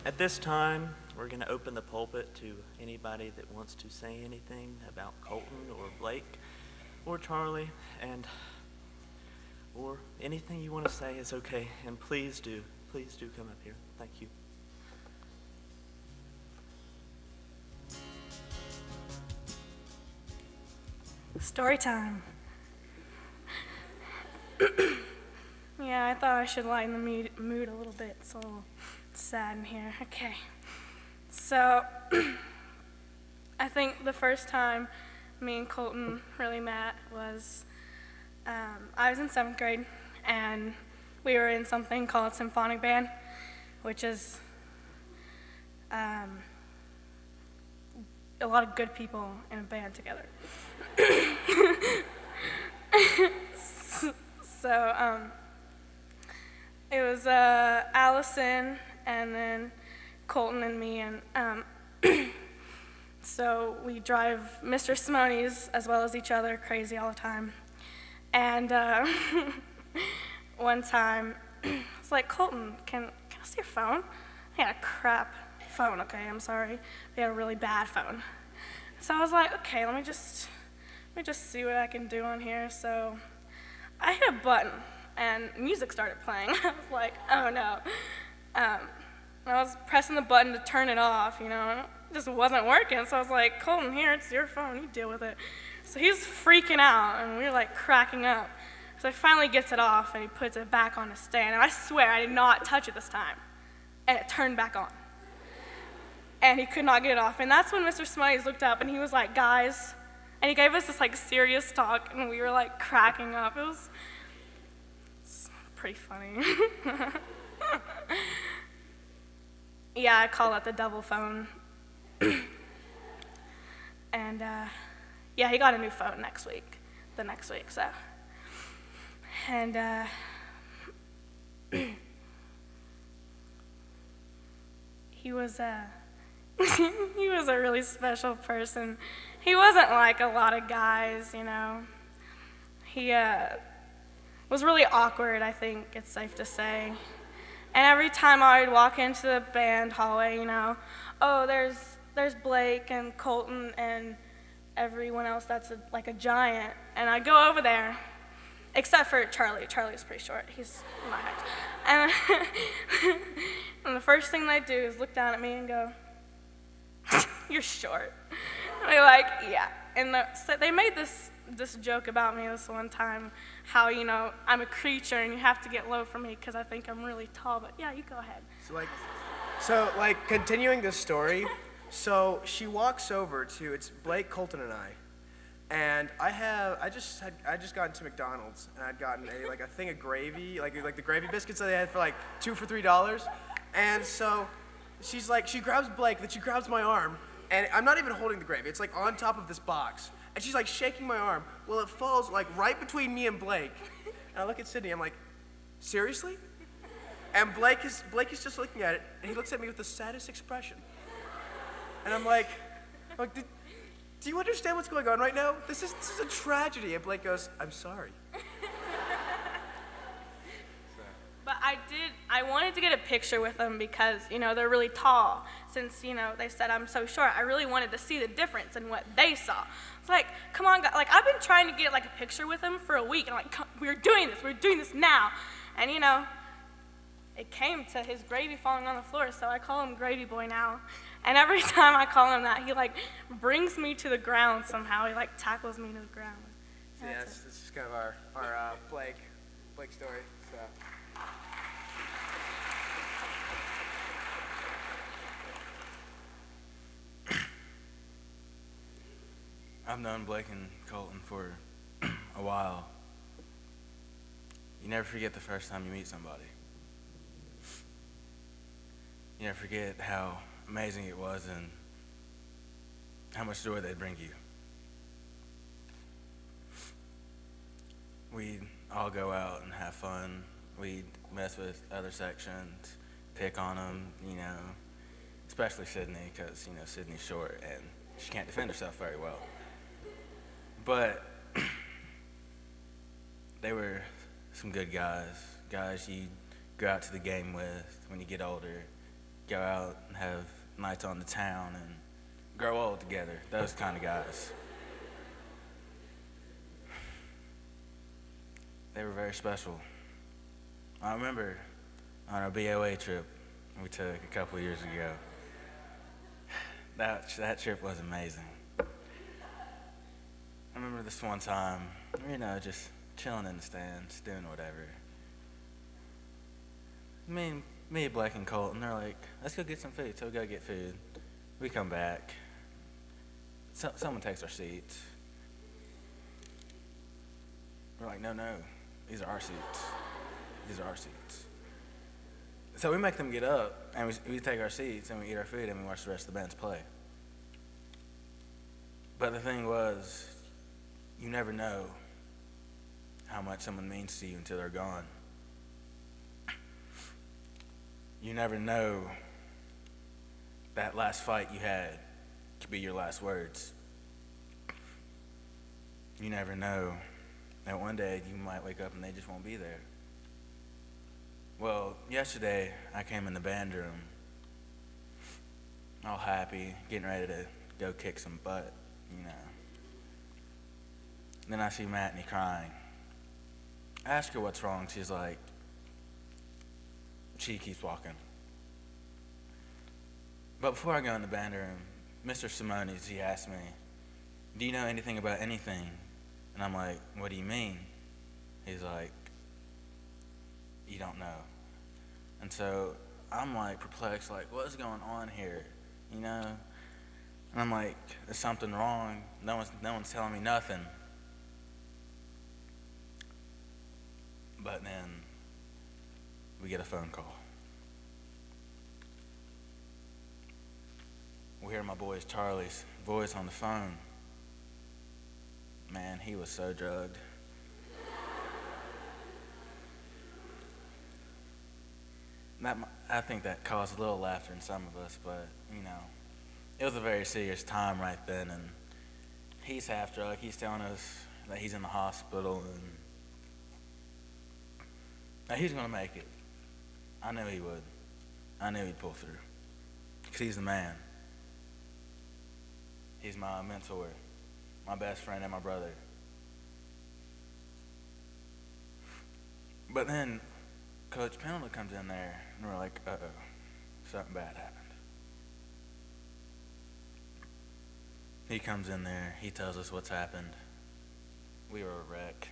At this time, we're going to open the pulpit to anybody that wants to say anything about Colton or Blake or Charlie, or anything you want to say is okay. And please do come up here. Thank you. Story time. Yeah, I thought I should lighten the mood a little bit. It's a little sad in here. Okay. So, I think the first time me and Colton really met was, I was in 7th grade, and we were in something called symphonic band, which is a lot of good people in a band together. So, it was Allison and then Colton and me, and so we drive Mr. Simone's as well as each other crazy all the time. And one time, I was like, Colton, can I see your phone? I had a crap phone, okay, I'm sorry. They had a really bad phone. So I was like, okay, let me just see what I can do on here. So I hit a button, and music started playing. I was like, oh no. I was pressing the button to turn it off, you know, it just wasn't working. So I was like, Colton, here, it's your phone, you deal with it. So he's freaking out, and we were like cracking up. So he finally gets it off, and he puts it back on the stand. And I swear, I did not touch it this time. And it turned back on. And he could not get it off. And that's when Mr. Smoneys looked up, and he was like, guys. And he gave us this like serious talk, and we were like cracking up. It was pretty funny. Yeah, I call it the devil phone. And yeah, he got a new phone the next week, so. And he was he was a really special person. He wasn't like a lot of guys, you know. He was really awkward, I think it's safe to say. And every time I would walk into the band hallway, you know, oh, there's Blake and Colton and everyone else that's like a giant. And I'd go over there, except for Charlie. Charlie's pretty short. He's my height. And the first thing they do is look down at me and go, you're short. And they're like, yeah. And so they made this joke about me this one time, how, you know, I'm a creature and you have to get low for me because I think I'm really tall, but yeah, you go ahead. So continuing this story, so she walks over to, it's Blake, Colton, and and I just got into McDonald's, and I'd gotten a thing of gravy, like the gravy biscuits that they had for like 2 for $3, and so she's like, she grabs Blake, then she grabs my arm, and I'm not even holding the gravy, it's like on top of this box. And she's like shaking my arm. Well, it falls like right between me and Blake. And I look at Sydney, I'm like, seriously? And Blake is just looking at it, and he looks at me with the saddest expression. And I'm like, do you understand what's going on right now? This is a tragedy. And Blake goes, I'm sorry. But I wanted to get a picture with them because, you know, they're really tall. Since, you know, they said I'm so short, I really wanted to see the difference in what they saw. It's like, come on, guys. Like, I've been trying to get, like, a picture with them for a week. And I'm like, we're doing this now. And, you know, it came to his gravy falling on the floor, so I call him Gravy Boy now. And every time I call him that, he, like, brings me to the ground somehow. He, like, tackles me to the ground. So, yeah, this is kind of our Blake story, so. I've known Blake and Colton for a while. You never forget the first time you meet somebody. You never forget how amazing it was and how much joy they'd bring you. We'd all go out and have fun. We'd mess with other sections, pick on them, you know, especially Sydney, because, you know, Sydney's short and she can't defend herself very well. But they were some good guys you go out to the game with when you get older, go out and have nights on the town and grow old together, those kind of guys. They were very special. I remember on our BOA trip we took a couple years ago. That trip was amazing. I remember this one time, just chilling in the stands, doing whatever. Me, Blake, and Colton, they're like, let's go get some food. So we go get food. We come back. Someone takes our seats. We're like, no, these are our seats. These are our seats. So we make them get up, and we take our seats, and we eat our food, and we watch the rest of the bands play. But the thing was, you never know how much someone means to you until they're gone. You never know that last fight you had could be your last words. You never know that one day you might wake up and they just won't be there. Well, yesterday I came in the band room all happy, getting ready to go kick some butt, Then I see Matney crying. I ask her what's wrong. She's like, she keeps walking. But before I go in the band room, Mr. Simones, he asked me, do you know anything about anything? And I'm like, what do you mean? He's like, you don't know. And so I'm like perplexed, like, what's going on here? And I'm like, is something wrong? No one's telling me nothing. But then we get a phone call. We hear my boy Charlie's voice on the phone. Man, he was so drugged. I think that caused a little laughter in some of us, but, it was a very serious time right then, and he's half drugged. He's telling us that he's in the hospital, and that he's going to make it. I knew he would. I knew he'd pull through, because he's the man. He's my mentor, my best friend, and my brother. But then Coach Pendleton comes in there, and we're like, uh-oh, something bad happened. He comes in there, he tells us what's happened. We were a wreck.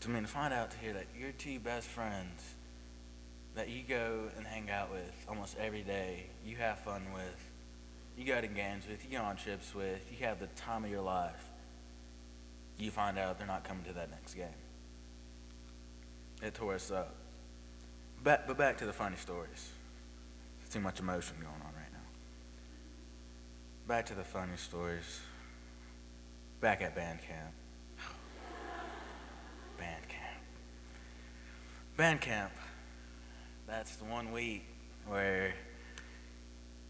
To find out to hear that your two best friends that you go and hang out with almost every day, you have fun with, you go to games with, you go on trips with, you have the time of your life, you find out they're not coming to that next game. It tore us up. But back to the funny stories. There's too much emotion going on right now. Back to the funny stories. Back at band camp. Band camp. That's the one week where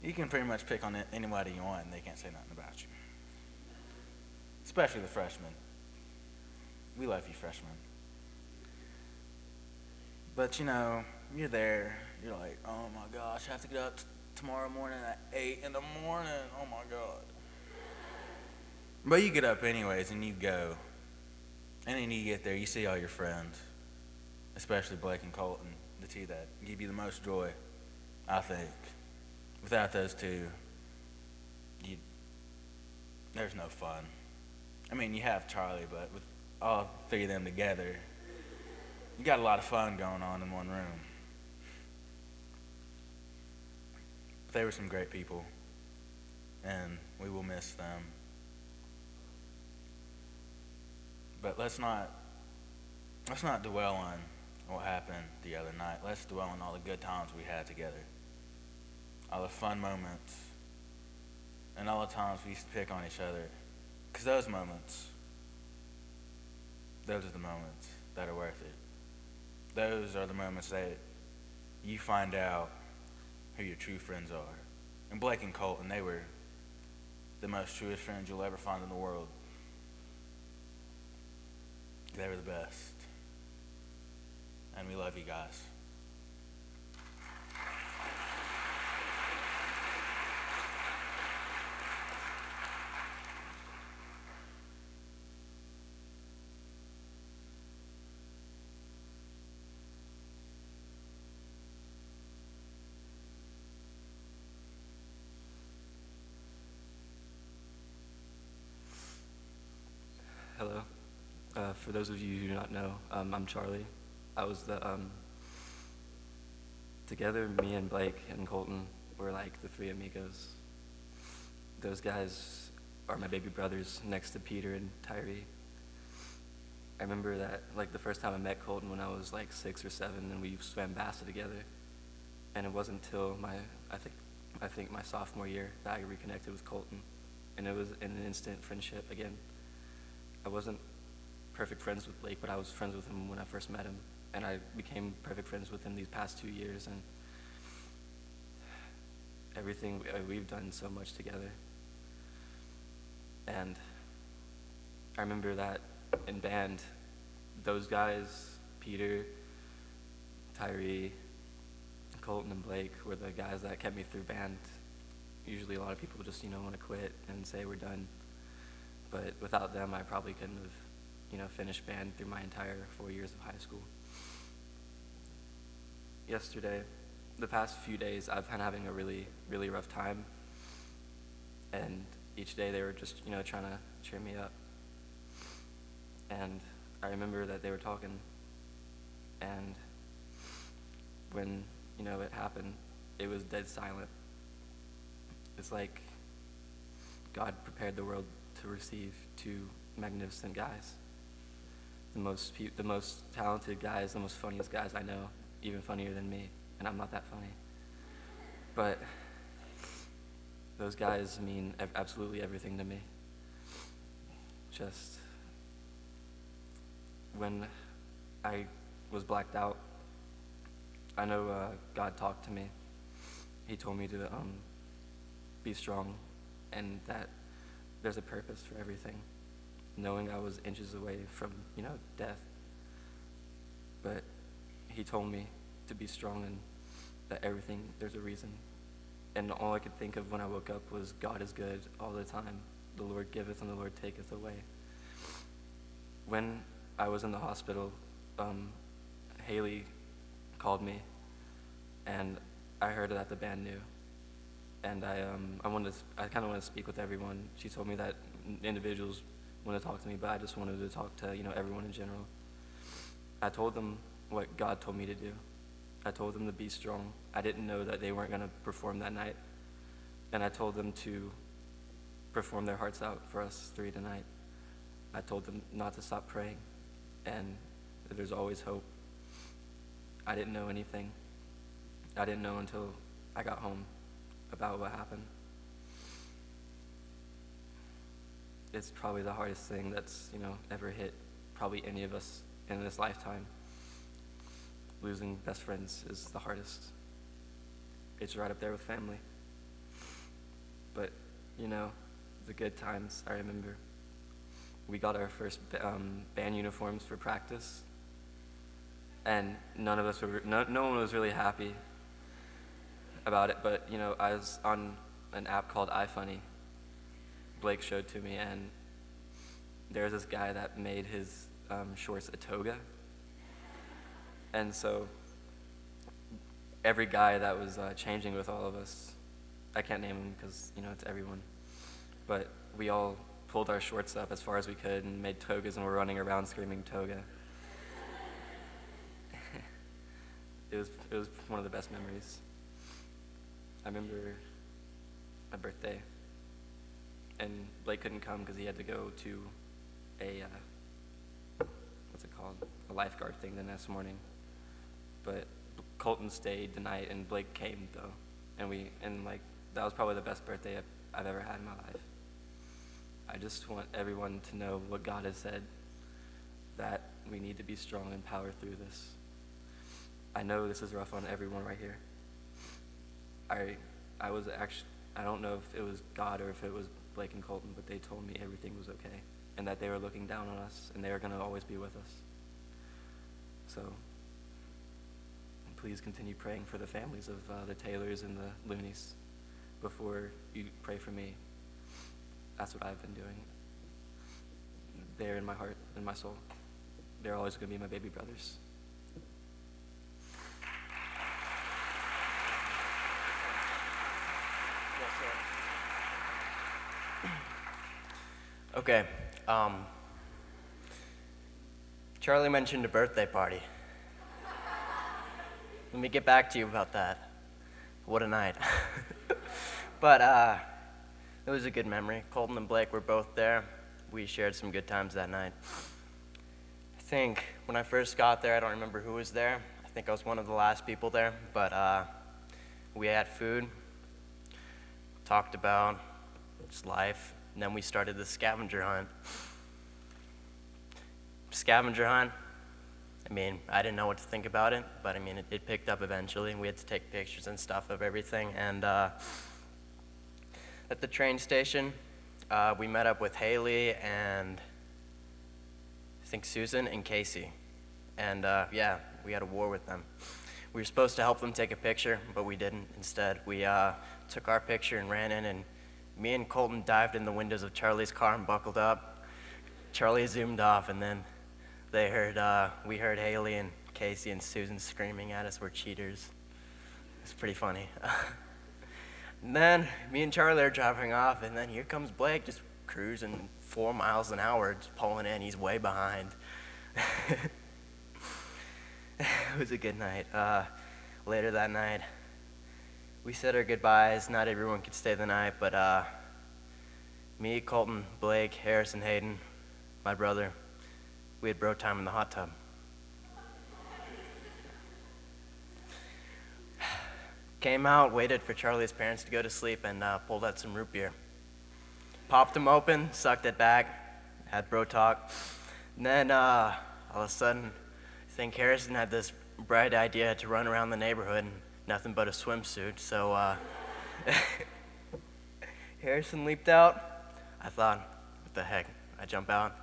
you can pretty much pick on anybody you want and they can't say nothing about you. Especially the freshmen. We love you, freshmen. But you're there, you're like, oh my gosh, I have to get up tomorrow morning at 8 in the morning, oh my God. But you get up anyways and you go. And then you get there, you see all your friends, especially Blake and Colton, the two that give you the most joy, I think. Without those two, there's no fun. You have Charlie, but with all three of them together, you got a lot of fun going on in one room. They were some great people, and we will miss them. But let's not dwell on what happened the other night. Let's dwell on all the good times we had together, all the fun moments, and all the times we used to pick on each other. Because those are the moments that are worth it. Those are the moments that you find out who your true friends are. And Blake and Colton, they were the most truest friends you'll ever find in the world. They were the best. And we love you guys. for those of you who do not know, I'm Charlie. I was together, me and Blake and Colton were like the three amigos. Those guys are my baby brothers next to Peter and Tyree. I remember that, like, the first time I met Colton when I was like 6 or 7, and we swam Bassa together. And it wasn't until I think my sophomore year that I reconnected with Colton. And it was an instant friendship again. I wasn't perfect friends with Blake, but I was friends with him when I first met him. And I became perfect friends with him these past 2 years, and everything, we've done so much together. And I remember that in band, those guys, Peter, Tyree, Colton, and Blake, were the guys that kept me through band. Usually a lot of people just, want to quit and say we're done. But without them, I probably couldn't have, finished band through my entire 4 years of high school. Yesterday, the past few days, I've been having a really, really rough time. And each day they were just, trying to cheer me up. And I remember that they were talking, and when, it happened, it was dead silent. It's like God prepared the world to receive 2 magnificent guys. The most talented guys, the most funniest guys I know, even funnier than me, and I'm not that funny. But those guys mean absolutely everything to me. Just when I was blacked out, I know God talked to me. He told me to be strong, and that there's a purpose for everything, knowing I was inches away from, death. But he told me to be strong and that everything, there's a reason. And all I could think of when I woke up was God is good all the time. The Lord giveth and the Lord taketh away. When I was in the hospital, Haley called me, and I heard that the band knew. And I kind of wanted to speak with everyone. She told me that individuals want to talk to me, but I just wanted to talk to, everyone in general. I told them what God told me to do. I told them to be strong. I didn't know that they weren't going to perform that night. And I told them to perform their hearts out for us 3 tonight. I told them not to stop praying, and that there's always hope. I didn't know anything. I didn't know until I got home about what happened. It's probably the hardest thing that's, ever hit probably any of us in this lifetime. Losing best friends is the hardest. It's right up there with family. But, the good times, I remember. We got our first band uniforms for practice, and no one was really happy about it, but, I was on an app called iFunny. Blake showed to me, and there's this guy that made his shorts a toga. And so every guy that was changing with all of us, I can't name them because, it's everyone, but we all pulled our shorts up as far as we could and made togas, and were running around screaming toga. It was one of the best memories. I remember my birthday, and Blake couldn't come because he had to go to a a lifeguard thing the next morning. But Colton stayed the night, and Blake came though, and that was probably the best birthday I've ever had in my life. I just want everyone to know what God has said, that we need to be strong and power through this. I know this is rough on everyone right here. I don't know if it was God or if it was Blake and Colton, but they told me everything was okay, and that they were looking down on us, and they were going to always be with us. So please continue praying for the families of the Taylors and the Looneys before you pray for me. That's what I've been doing. They're in my heart and my soul. They're always going to be my baby brothers. Okay. Charlie mentioned a birthday party. Let me get back to you about that. What a night. But it was a good memory. Colton and Blake were both there. We shared some good times that night. I think when I first got there, I don't remember who was there. I think I was one of the last people there, but we had food, talked about just life, and then we started the scavenger hunt. Scavenger hunt, I mean, I didn't know what to think about it, but I mean, it picked up eventually, and we had to take pictures and stuff of everything. And at the train station, we met up with Haley and I think Susan and Casey. And yeah, we had a war with them. We were supposed to help them take a picture, but we didn't. Instead, we took our picture and ran in, and me and Colton dived in the windows of Charlie's car and buckled up. Charlie zoomed off, and then we heard Haley and Casey and Susan screaming at us, we're cheaters. It's pretty funny. And then me and Charlie are driving off, and then here comes Blake just cruising 4 miles an hour, just pulling in. He's way behind. It was a good night. Later that night, we said our goodbyes. Not everyone could stay the night, but me, Colton, Blake, Harrison, Hayden, my brother, we had bro time in the hot tub. Came out, waited for Charlie's parents to go to sleep, and pulled out some root beer. Popped them open, sucked it back, had bro talk. And then all of a sudden, I think Harrison had this bright idea to run around the neighborhood in nothing but a swimsuit. So Harrison leaped out. I thought, what the heck? I jump out.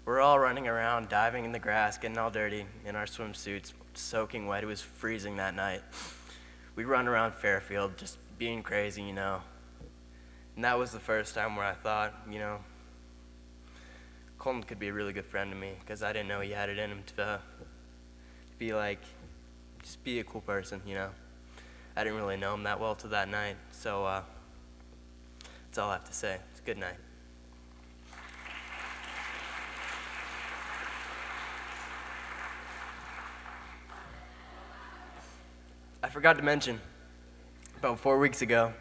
We're all running around, diving in the grass, getting all dirty in our swimsuits, soaking wet. It was freezing that night. We run around Fairfield, just being crazy, you know. And that was the first time where I thought, you know, Colton could be a really good friend to me, because I didn't know he had it in him to be like, just be a cool person, you know. I didn't really know him that well till that night, so that's all I have to say. It's a good night. I forgot to mention, about 4 weeks ago,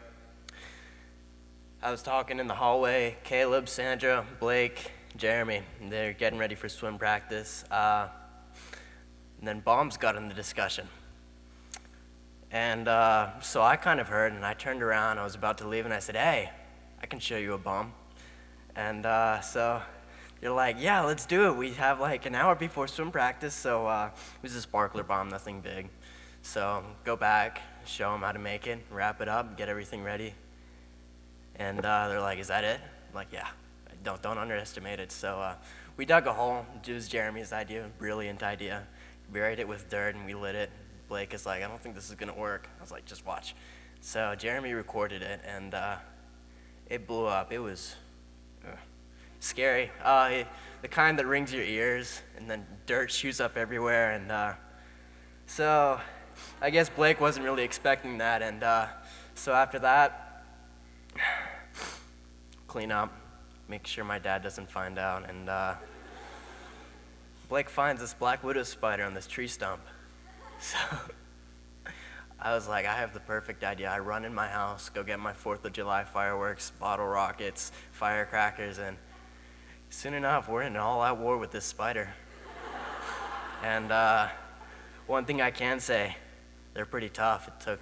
I was talking in the hallway, Caleb, Sandra, Blake, Jeremy, and they're getting ready for swim practice. And then bombs got in the discussion. And so I kind of heard, and I turned around, I was about to leave, and I said, hey, I can show you a bomb. And so you're like, yeah, let's do it. We have like an hour before swim practice, so it was a sparkler bomb, nothing big. So go back, show them how to make it, wrap it up, get everything ready. And they're like, is that it? I'm like, yeah, don't underestimate it. So we dug a hole. It was Jeremy's idea, brilliant idea. Buried it with dirt and we lit it. Blake is like, I don't think this is gonna work. I was like, just watch. So Jeremy recorded it and it blew up. It was scary. The kind that rings your ears and then dirt shoots up everywhere. And so I guess Blake wasn't really expecting that. And so after that, clean up, make sure my dad doesn't find out. And Blake finds this black widow spider on this tree stump. So I was like, I have the perfect idea. I run in my house, go get my 4th of July fireworks, bottle rockets, firecrackers, and soon enough, we're in an all-out war with this spider. And one thing I can say, they're pretty tough. It took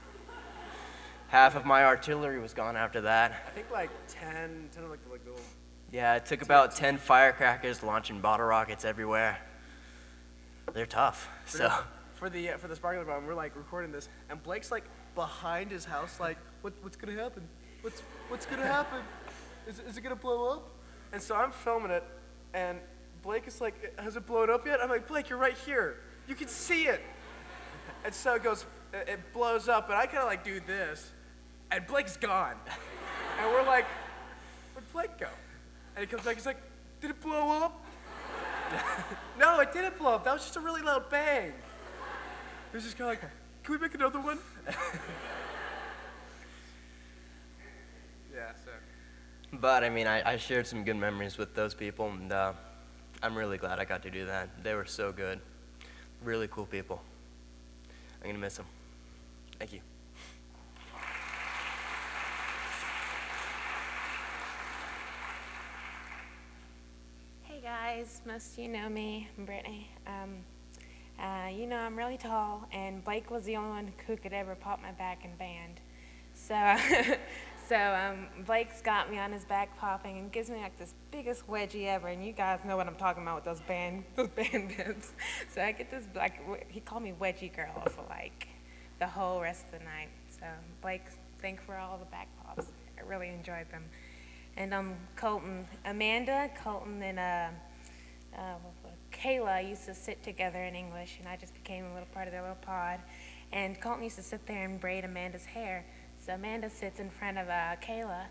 half of my artillery was gone after that. I think like 10 of like the little... Yeah, it took about 10 firecrackers launching bottle rockets everywhere. They're tough, so. For the sparkler bomb, we're like recording this, and Blake's like behind his house, like, what's gonna happen? What's gonna happen? Is it gonna blow up? And so I'm filming it, and Blake is like, has it blown up yet? I'm like, Blake, you're right here. You can see it. And so it goes, it blows up, and I kind of like do this, and Blake's gone. And we're like, where'd Blake go? And he comes back, he's like, did it blow up? No, it didn't blow up. That was just a really loud bang. It was just kind of like, can we make another one? Yeah, so. But I mean, I shared some good memories with those people, and I'm really glad I got to do that. They were so good. Really cool people. I'm going to miss them. Thank you. Hey guys, most of you know me, I'm Brittany. You know I'm really tall, and Blake was the only one who could ever pop my back in band. So, Blake's got me on his back popping and gives me like this biggest wedgie ever, and you guys know what I'm talking about with those band bibs. So I get this, like, he called me wedgie girl for like the whole rest of the night. So Blake, thanks for all the back pops. I really enjoyed them. And Colton, Amanda, Colton, and Kayla used to sit together in English, and I just became a little part of their little pod. And Colton used to sit there and braid Amanda's hair. So Amanda sits in front of Kayla,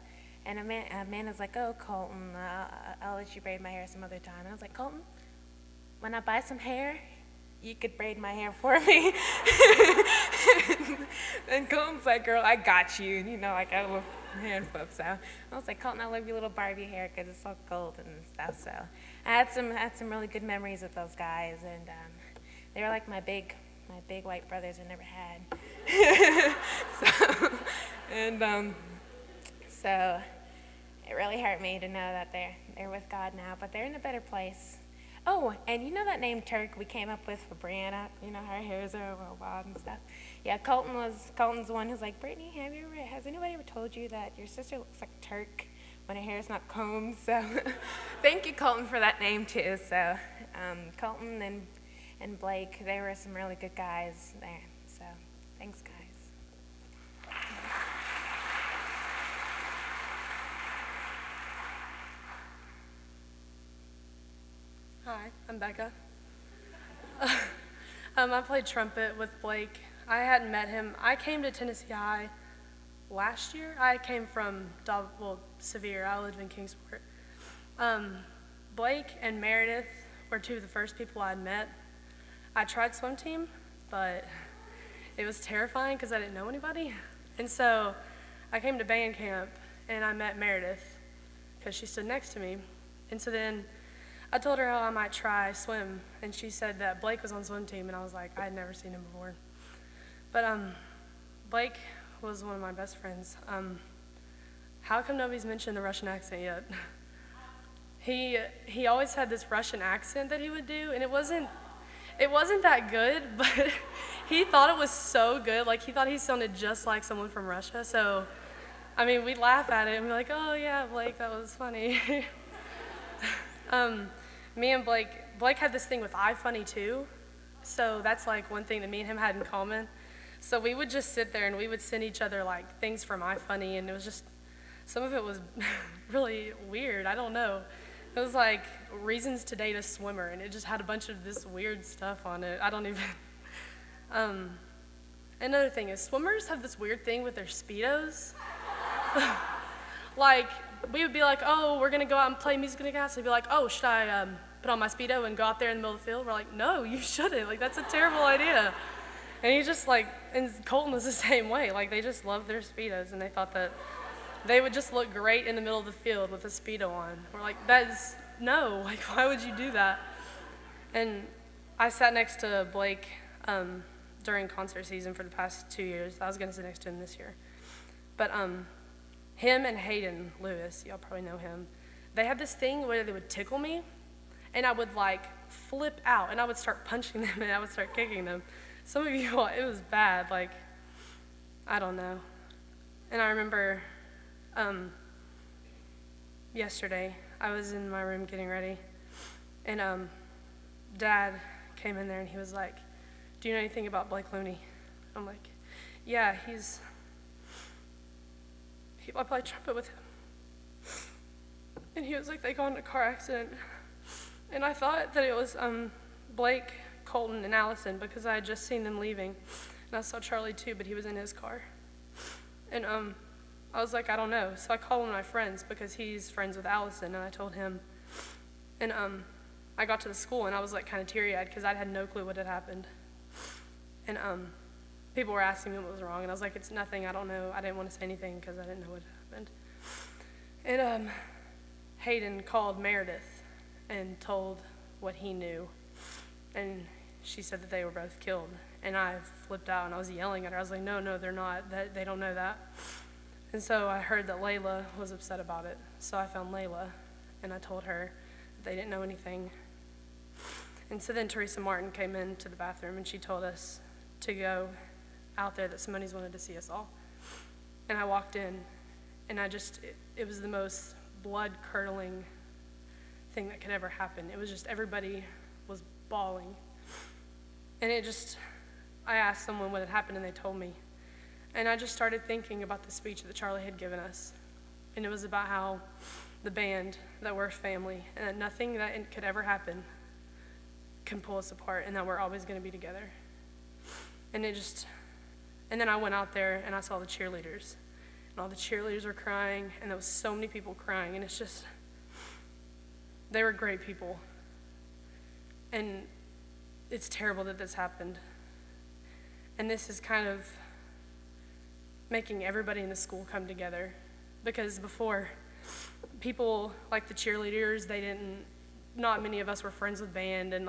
and Amanda's like, "Oh, Colton, I'll let you braid my hair some other time." And I was like, "Colton, when I buy some hair, you could braid my hair for me." And Colton's like, "Girl, I got you." And, you know, like, I have a little hand flip. So I was like, "Colton, I love your little Barbie hair because it's so golden and stuff." So I had some really good memories with those guys, and they were like my big white brothers I never had. So it really hurt me to know that they're with God now, but they're in a better place. Oh, and you know that name Turk we came up with for Brianna? You know, her hairs are all wild and stuff. Yeah, Colton's the one who's like, "Brittany, has anybody ever told you that your sister looks like Turk when her hair's not combed?" So thank you, Colton, for that name too. So Colton and Blake, they were some really good guys there. So thanks, guys. Hi, I'm Becca. I played trumpet with Blake. I hadn't met him. I came to Tennessee High last year. I came from Sevier. I lived in Kingsport. Blake and Meredith were two of the first people I'd met. I tried swim team, but it was terrifying because I didn't know anybody. And so I came to band camp, and I met Meredith because she stood next to me. And so then I told her how I might try swim, and she said that Blake was on swim team, and I was like, I had never seen him before. But Blake was one of my best friends. How come nobody's mentioned the Russian accent yet? He always had this Russian accent that he would do, and it wasn't that good, but he thought it was so good. Like, he thought he sounded just like someone from Russia. So, I mean, we'd laugh at it and be like, "Oh yeah, Blake, that was funny." Me and Blake had this thing with iFunny too. So that's like one thing that me and him had in common. So we would just sit there and we would send each other like things from iFunny, and it was just, some of it was really weird. I don't know. It was like reasons to date a swimmer, and it just had a bunch of this weird stuff on it. I don't even. Another thing is, swimmers have this weird thing with their Speedos. Like, we would be like, "Oh, we're gonna go out and play music in the gas." They'd be like, "Oh, should I put on my Speedo and go out there in the middle of the field?" We're like, "No, you shouldn't. Like, that's a terrible idea." And he just like, and Colton was the same way. Like, they just loved their Speedos, and they thought that they would just look great in the middle of the field with a Speedo on. We're like, no, like, why would you do that? And I sat next to Blake during concert season for the past 2 years. I was gonna sit next to him this year. But him and Hayden Lewis, y'all probably know him, they had this thing where they would tickle me, and I would like flip out, and I would start punching them, and I would start kicking them. Some of you, it was bad, like, I don't know. And I remember yesterday, I was in my room getting ready, and Dad came in there, and he was like, "Do you know anything about Blake Looney?" I'm like, "Yeah, I played trumpet with him." And he was like, "They got in a car accident." And I thought that it was Blake, Colton, and Allison, because I had just seen them leaving. And I saw Charlie too, but he was in his car. And I was like, "I don't know." So I called one of my friends because he's friends with Allison, and I told him. And I got to the school, and I was like kind of teary-eyed because I had no clue what had happened. And people were asking me what was wrong, and I was like, "It's nothing, I don't know." I didn't want to say anything because I didn't know what happened. And Hayden called Meredith and told what he knew. And she said that they were both killed. And I flipped out and I was yelling at her. I was like, no, they're not. They don't know that. And so I heard that Layla was upset about it. So I found Layla and I told her that they didn't know anything. And so then Teresa Martin came into the bathroom and she told us to go out there, that Simone's wanted to see us all. And I walked in and it was the most blood-curdling thing that could ever happen. It was just everybody was bawling. And I asked someone what had happened and they told me. And I just started thinking about the speech that Charlie had given us. And it was about how the band, that we're family, and that nothing that could ever happen can pull us apart, and that we're always going to be together. And then I went out there and I saw the cheerleaders. And all the cheerleaders were crying, and there was so many people crying, and they were great people. And it's terrible that this happened. And this is kind of making everybody in the school come together. Because before, people like the cheerleaders, not many of us were friends with band, and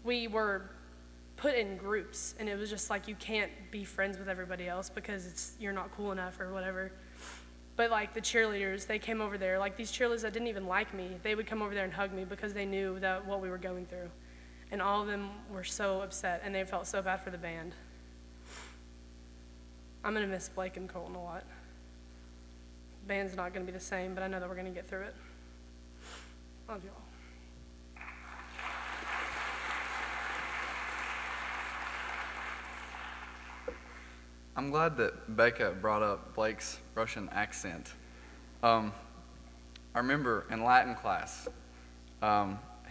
we were put in groups, and it was just like you can't be friends with everybody else because you're not cool enough or whatever. But like the cheerleaders, they came over there, like these cheerleaders that didn't even like me, they would come over there and hug me because they knew that what we were going through. And all of them were so upset, and they felt so bad for the band. I'm gonna miss Blake and Colton a lot. Band's not gonna be the same, but I know that we're gonna get through it. Love you all. I'm glad that Becca brought up Blake's Russian accent. I remember in Latin class,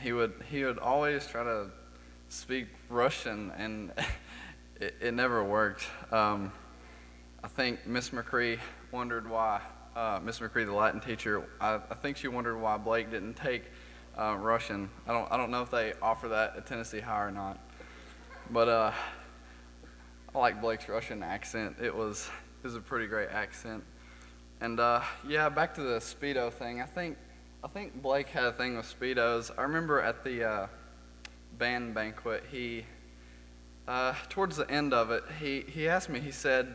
he would always try to speak Russian, and it never worked. I think Miss McCree wondered why. Miss McCree, the Latin teacher, I think she wondered why Blake didn't take Russian. I don't know if they offer that at Tennessee High or not, but I like Blake's Russian accent. It was a pretty great accent. And yeah, back to the Speedo thing. I think Blake had a thing with Speedos. I remember at the band banquet, he towards the end of it, he asked me. He said,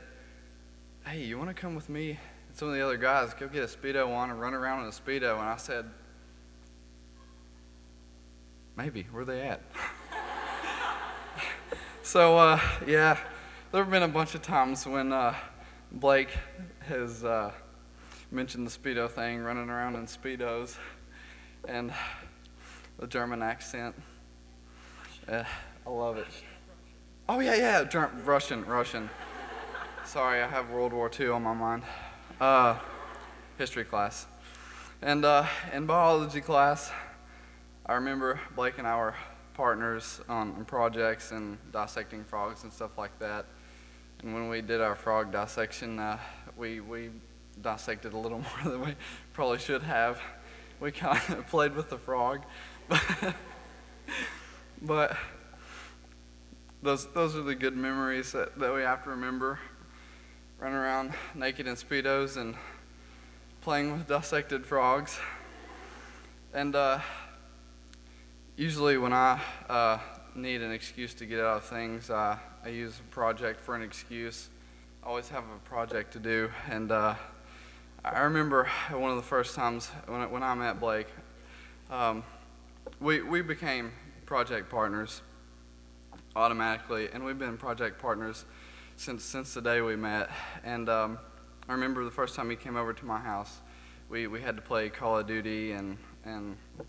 "Hey, you want to come with me and some of the other guys, go get a Speedo on and run around in a Speedo?" And I said, "Maybe. Where are they at?" So yeah, there have been a bunch of times when Blake has mentioned the Speedo thing, running around in Speedos, and the German accent. I love it. Oh yeah, Russian. Sorry, I have World War II on my mind. History class. And in biology class, I remember Blake and I were partners on projects and dissecting frogs and stuff like that. And when we did our frog dissection, we dissected a little more than we probably should have. We kind of played with the frog. But those are the good memories that we have to remember. Running around naked in Speedos and playing with dissected frogs. And usually when I need an excuse to get out of things, I use a project for an excuse. I always have a project to do. And I remember one of the first times when I met Blake, we became project partners automatically, and we've been project partners since the day we met. And I remember the first time he came over to my house, we had to play Call of Duty, and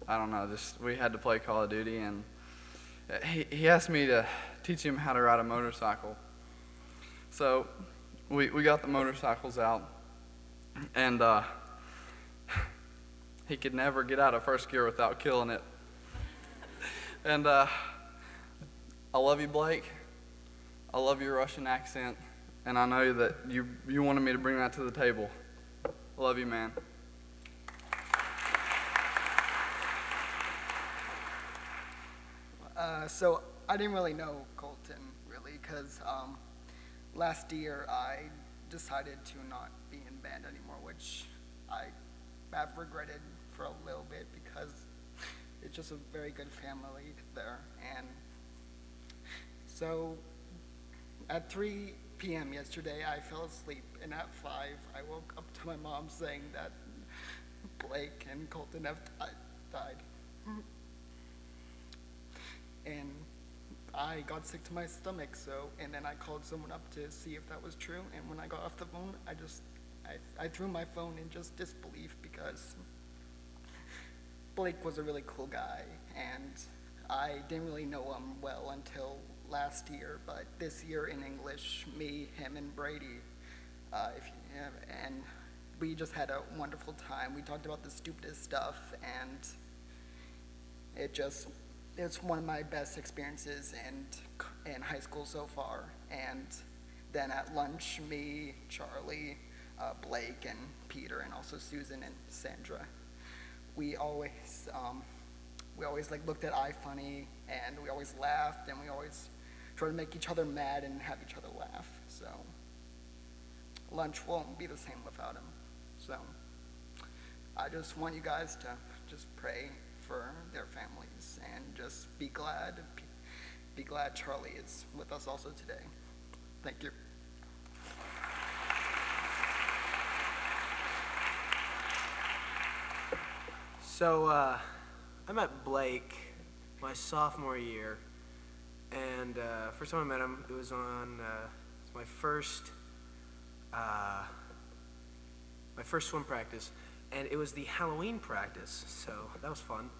I don't know, we had to play Call of Duty, and he asked me to teach him how to ride a motorcycle. So we got the motorcycles out, and he could never get out of first gear without killing it. And I love you, Blake. I love your Russian accent, and I know that you wanted me to bring that to the table. I love you, man. So I didn't really know Colton, really, because last year I decided to not be in band anymore, which I have regretted for a little bit because it's just a very good family there. And so at 3 p.m. yesterday, I fell asleep, and at 5, I woke up to my mom saying that Blake and Colton have died. And I got sick to my stomach, and then I called someone up to see if that was true, and when I got off the phone, I threw my phone in just disbelief, because Blake was a really cool guy, and I didn't really know him well until last year, but this year in English, me, him, and Brady, and we just had a wonderful time. We talked about the stupidest stuff, and it's one of my best experiences in high school so far. And then at lunch, me, Charlie, Blake, and Peter, and also Susan and Sandra, we always like looked at iFunny, and we always laughed, and we always tried to make each other mad and have each other laugh. So lunch won't be the same without him. So I just want you guys to just pray for their families and just be glad Charlie is with us also today. Thank you. So I met Blake my sophomore year, and first time I met him, it was on my first swim practice, and it was the Halloween practice, so that was fun.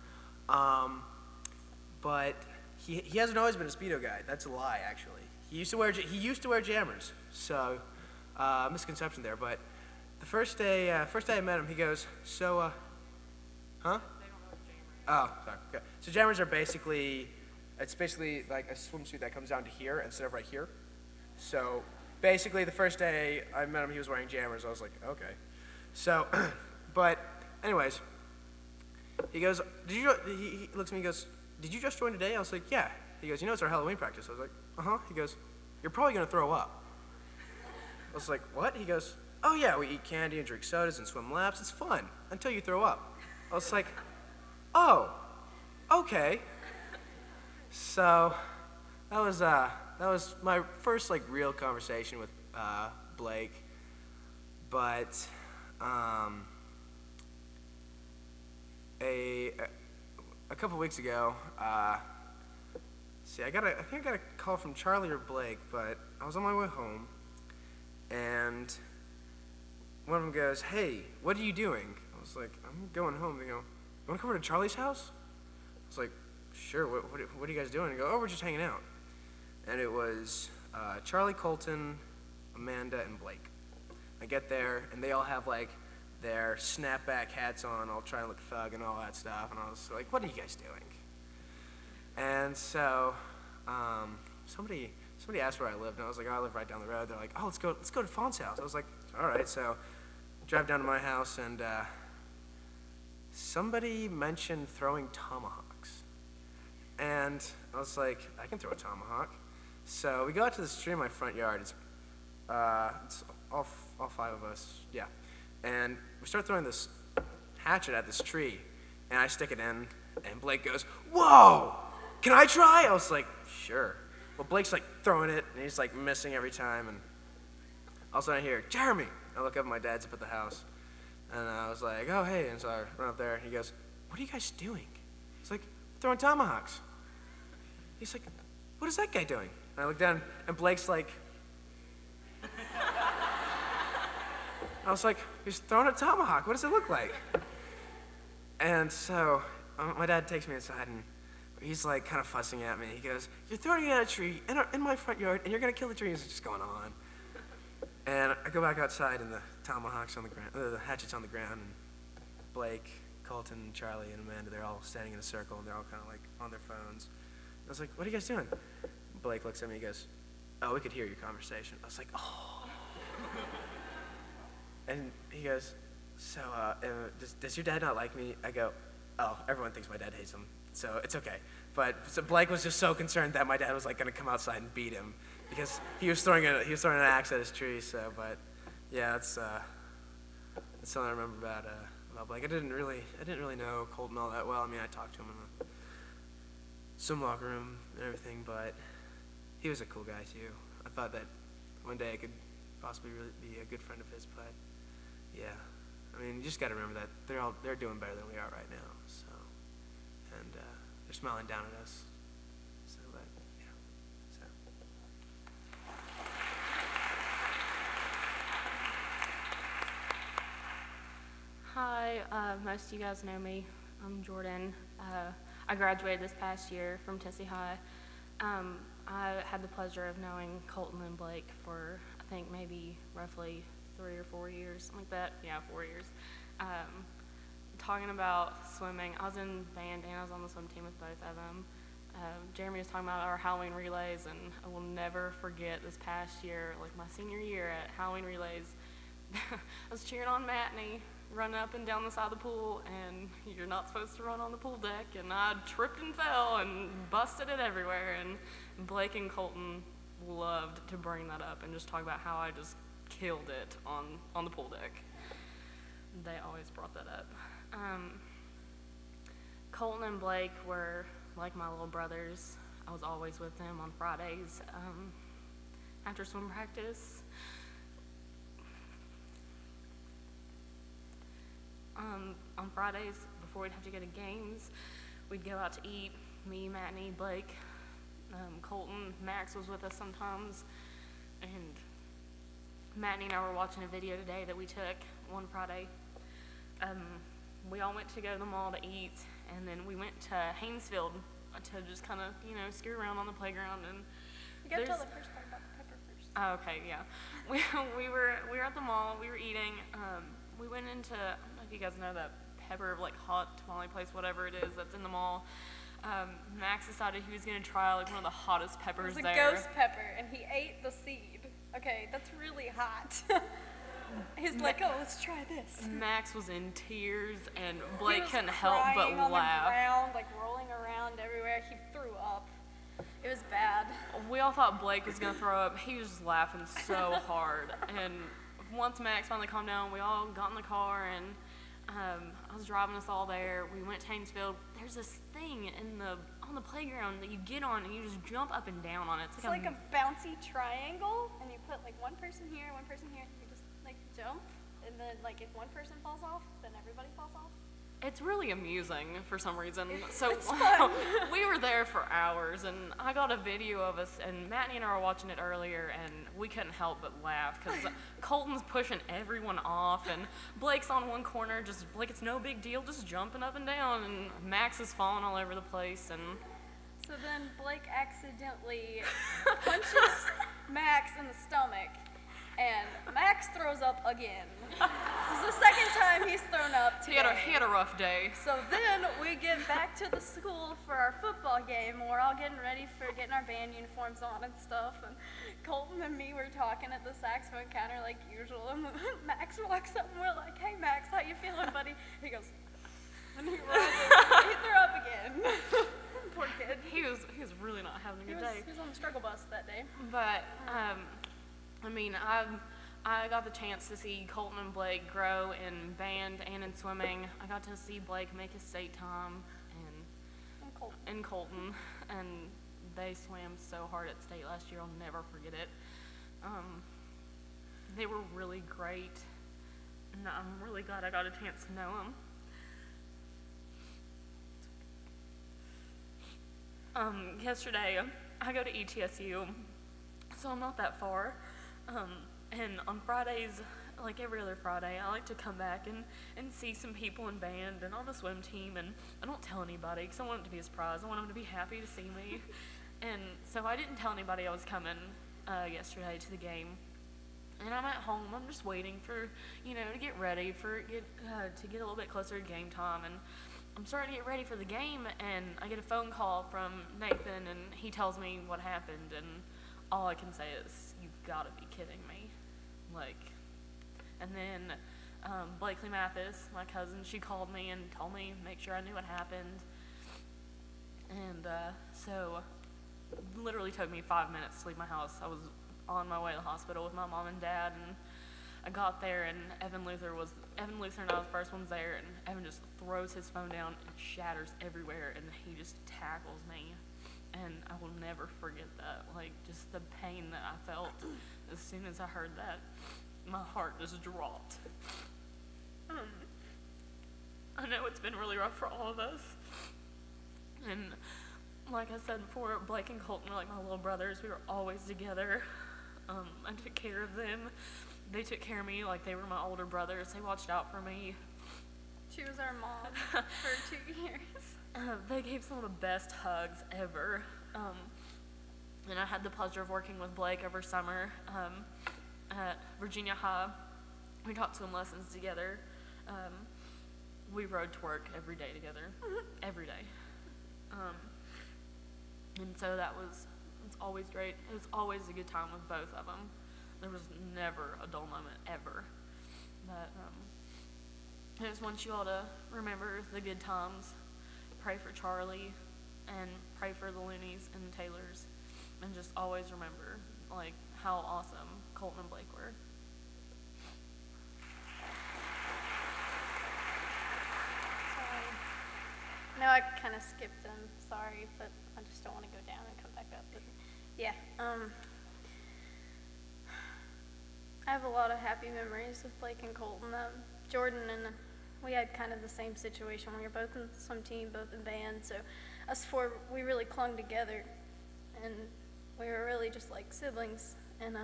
But he hasn't always been a Speedo guy. That's a lie, actually. He used to wear jammers, so misconception there. But the first day I met him, he goes, so huh? Oh, sorry. Okay. So jammers are basically like a swimsuit that comes down to here instead of right here. So basically, the first day I met him, he was wearing jammers. I was like, okay. So, but anyways, he goes, he looks at me and goes, did you just join today? I was like, yeah. He goes, you know it's our Halloween practice. I was like, uh-huh. He goes, you're probably going to throw up. I was like, what? He goes, oh yeah, we eat candy and drink sodas and swim laps. It's fun until you throw up. I was like, oh, okay. So that was my first like real conversation with Blake. But a couple weeks ago, I think I got a call from Charlie or Blake, but I was on my way home, and one of them goes, hey, what are you doing? I was like, I'm going home. They go, you want to come over to Charlie's house? I was like, sure, what are you guys doing? They go, oh, we're just hanging out. And it was Charlie, Colton, Amanda, and Blake. I get there, and they all have like their snapback hats on, all trying to look thug and all that stuff, and I was like, what are you guys doing? And so somebody asked where I lived, and I was like, oh, I live right down the road. They're like, oh, let's go to Fawn's house. I was like, all right. So I drive down to my house, and somebody mentioned throwing tomahawks. And I was like, I can throw a tomahawk. So we go out to this tree in my front yard. It's all 5 of us, yeah. And we start throwing this hatchet at this tree, and I stick it in, and Blake goes, whoa, can I try? I was like, sure. Well, Blake's like throwing it, and he's like missing every time, and all of a sudden I hear, Jeremy. I look up, and my dad's up at the house, and I was like, oh, hey, and so I run up there, and he goes, what are you guys doing? He's like, throwing tomahawks. He's like, what is that guy doing? And I look down, and Blake's like, I was like, he's throwing a tomahawk. What does it look like? And so my dad takes me inside, and he's like kind of fussing at me. He goes, you're throwing it at a tree in my front yard, and you're going to kill the tree. It's just going on. And I go back outside, and the tomahawk's on the ground, the hatchet's on the ground, and Blake, Colton, Charlie, and Amanda, they're all standing in a circle, and they're all kind of like on their phones. I was like, what are you guys doing? Blake looks at me, he goes, oh, we could hear your conversation. I was like, oh. And he goes, so does your dad not like me? I go, oh, everyone thinks my dad hates him, so it's okay. But so Blake was just so concerned that my dad was like going to come outside and beat him because he was throwing an axe at his tree. So, but yeah, that's something I remember about about Blake. I didn't really know Colton all that well. I mean, I talked to him in the swim locker room and everything, but he was a cool guy too. I thought that one day I could possibly really be a good friend of his, but yeah. I mean, you just got to remember that they're doing better than we are right now. So, and they're smiling down at us. So, but yeah. So. Hi, most of you guys know me. I'm Jordan. I graduated this past year from Tessie High. I had the pleasure of knowing Colton and Blake for, I think, maybe roughly 3 or 4 years, something like that. Yeah, 4 years. Talking about swimming, I was in band and I was on the swim team with both of them. Jeremy was talking about our Halloween relays, and I will never forget this past year, like my senior year at Halloween relays. I was cheering on Matney, running up and down the side of the pool, and you're not supposed to run on the pool deck, and I tripped and fell and busted it everywhere, and Blake and Colton loved to bring that up and just talk about how I just killed it on the pool deck. They always brought that up. Colton and Blake were like my little brothers. I was always with them on Fridays after swim practice. On Fridays, before we'd have to go to games, we'd go out to eat. Me, Matney, Blake, Colton, Max was with us sometimes, and Matney and I were watching a video today that we took one Friday. We all went to go to the mall to eat, and then we went to Haynesfield to just kind of, screw around on the playground. And You gotta tell the first part about the pepper first. Oh, okay, yeah. We were at the mall. We were eating. We went into, I don't know if you guys know that pepper, like hot tamale place, whatever it is that's in the mall. Max decided he was gonna try like one of the hottest peppers there. It was a ghost pepper, and he ate the seed. Okay, that's really hot. He's like, oh, let's try this. Max was in tears, and Blake He couldn't was help but crying on laugh. the ground, like rolling around everywhere. He threw up. It was bad. We all thought Blake was gonna throw up. He was just laughing so hard. And once Max finally calmed down, we all got in the car, and I was driving us all there. We went to Haynesfield. There's this thing on the playground that you get on, and you just jump up and down on it. It's like a bouncy triangle, and you put like one person here, and you just like jump, and then like if one person falls off, then everybody falls off. It's really amusing for some reason. It's So fun. we were there for hours, and I got a video of us, and Matney and I were watching it earlier, and we couldn't help but laugh because Colton's pushing everyone off, and Blake's on one corner just like it's no big deal, just jumping up and down, and Max is falling all over the place, and So then Blake accidentally punches Max in the stomach, and Max throws up again. This is the second time he's thrown up today. he had a rough day. So then we get back to the school for our football game, and we're all getting ready for getting our band uniforms on and stuff. And Colton and me were talking at the saxophone counter like usual, and Max walks up and we're like, "Hey Max, how you feeling, buddy?" He goes, and he threw up again. Poor kid. He was really not having a good day. He was on the struggle bus that day. But, I mean, I got the chance to see Colton and Blake grow in band and in swimming. I got to see Blake make his state time in Colton, and they swam so hard at state last year, I'll never forget it. They were really great, and I'm really glad I got a chance to know them. Yesterday, I go to ETSU, so I'm not that far. And on Fridays, like every other Friday, I like to come back and see some people in band and on the swim team, and I don't tell anybody because I want it to be a surprise. I want them to be happy to see me. And so I didn't tell anybody I was coming yesterday to the game. And I'm at home, I'm just waiting for, to get ready to get a little bit closer to game time. And I'm starting to get ready for the game, and I get a phone call from Nathan, and he tells me what happened, and all I can say is, you've got to be kidding me. And then Blakely Mathis, my cousin, she called me and told me, make sure I knew what happened. And so it literally took me 5 minutes to leave my house. I was on my way to the hospital with my mom and dad, and I got there and Evan Luther and I was the first ones there, and Evan just throws his phone down and shatters everywhere, and he just tackles me. And I will never forget that, like just the pain that I felt as soon as I heard that. My heart just dropped. I know it's been really rough for all of us. And like I said before, Blake and Colton were like my little brothers. We were always together. I took care of them. They took care of me like they were my older brothers. They watched out for me. She was our mom for 2 years. They gave some of the best hugs ever. And I had the pleasure of working with Blake over summer at Virginia High. We taught swim lessons together. We rode to work every day together, every day. And so it's always great. It was always a good time with both of them. There was never a dull moment, ever. But I just want you all to remember the good times, pray for Charlie, and pray for the Loonies and the Taylors, and just always remember, like, how awesome Colton and Blake were. Sorry. No, I kind of skipped them. Sorry, but I just don't want to go down and come back up. But yeah, I have a lot of happy memories with Blake and Colton. Jordan and we had kind of the same situation. We were both in the swim team, both in band, so us four, we really clung together, and we were really just like siblings. And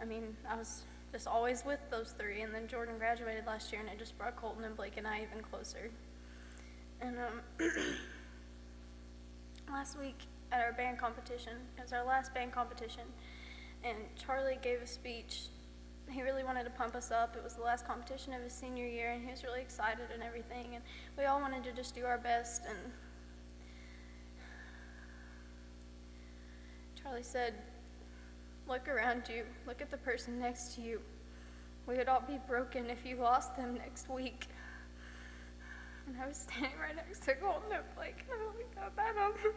I mean, I was just always with those three, and then Jordan graduated last year, and it just brought Colton and Blake and I even closer. And last week at our band competition, it was our last band competition, and Charlie gave a speech. He really wanted to pump us up. It was the last competition of his senior year, and he was really excited and everything, and we all wanted to just do our best. And Charlie said, "Look around you. Look at the person next to you. We would all be broken if you lost them next week." And I was standing right next to Colton and Blake, and I looked up at him.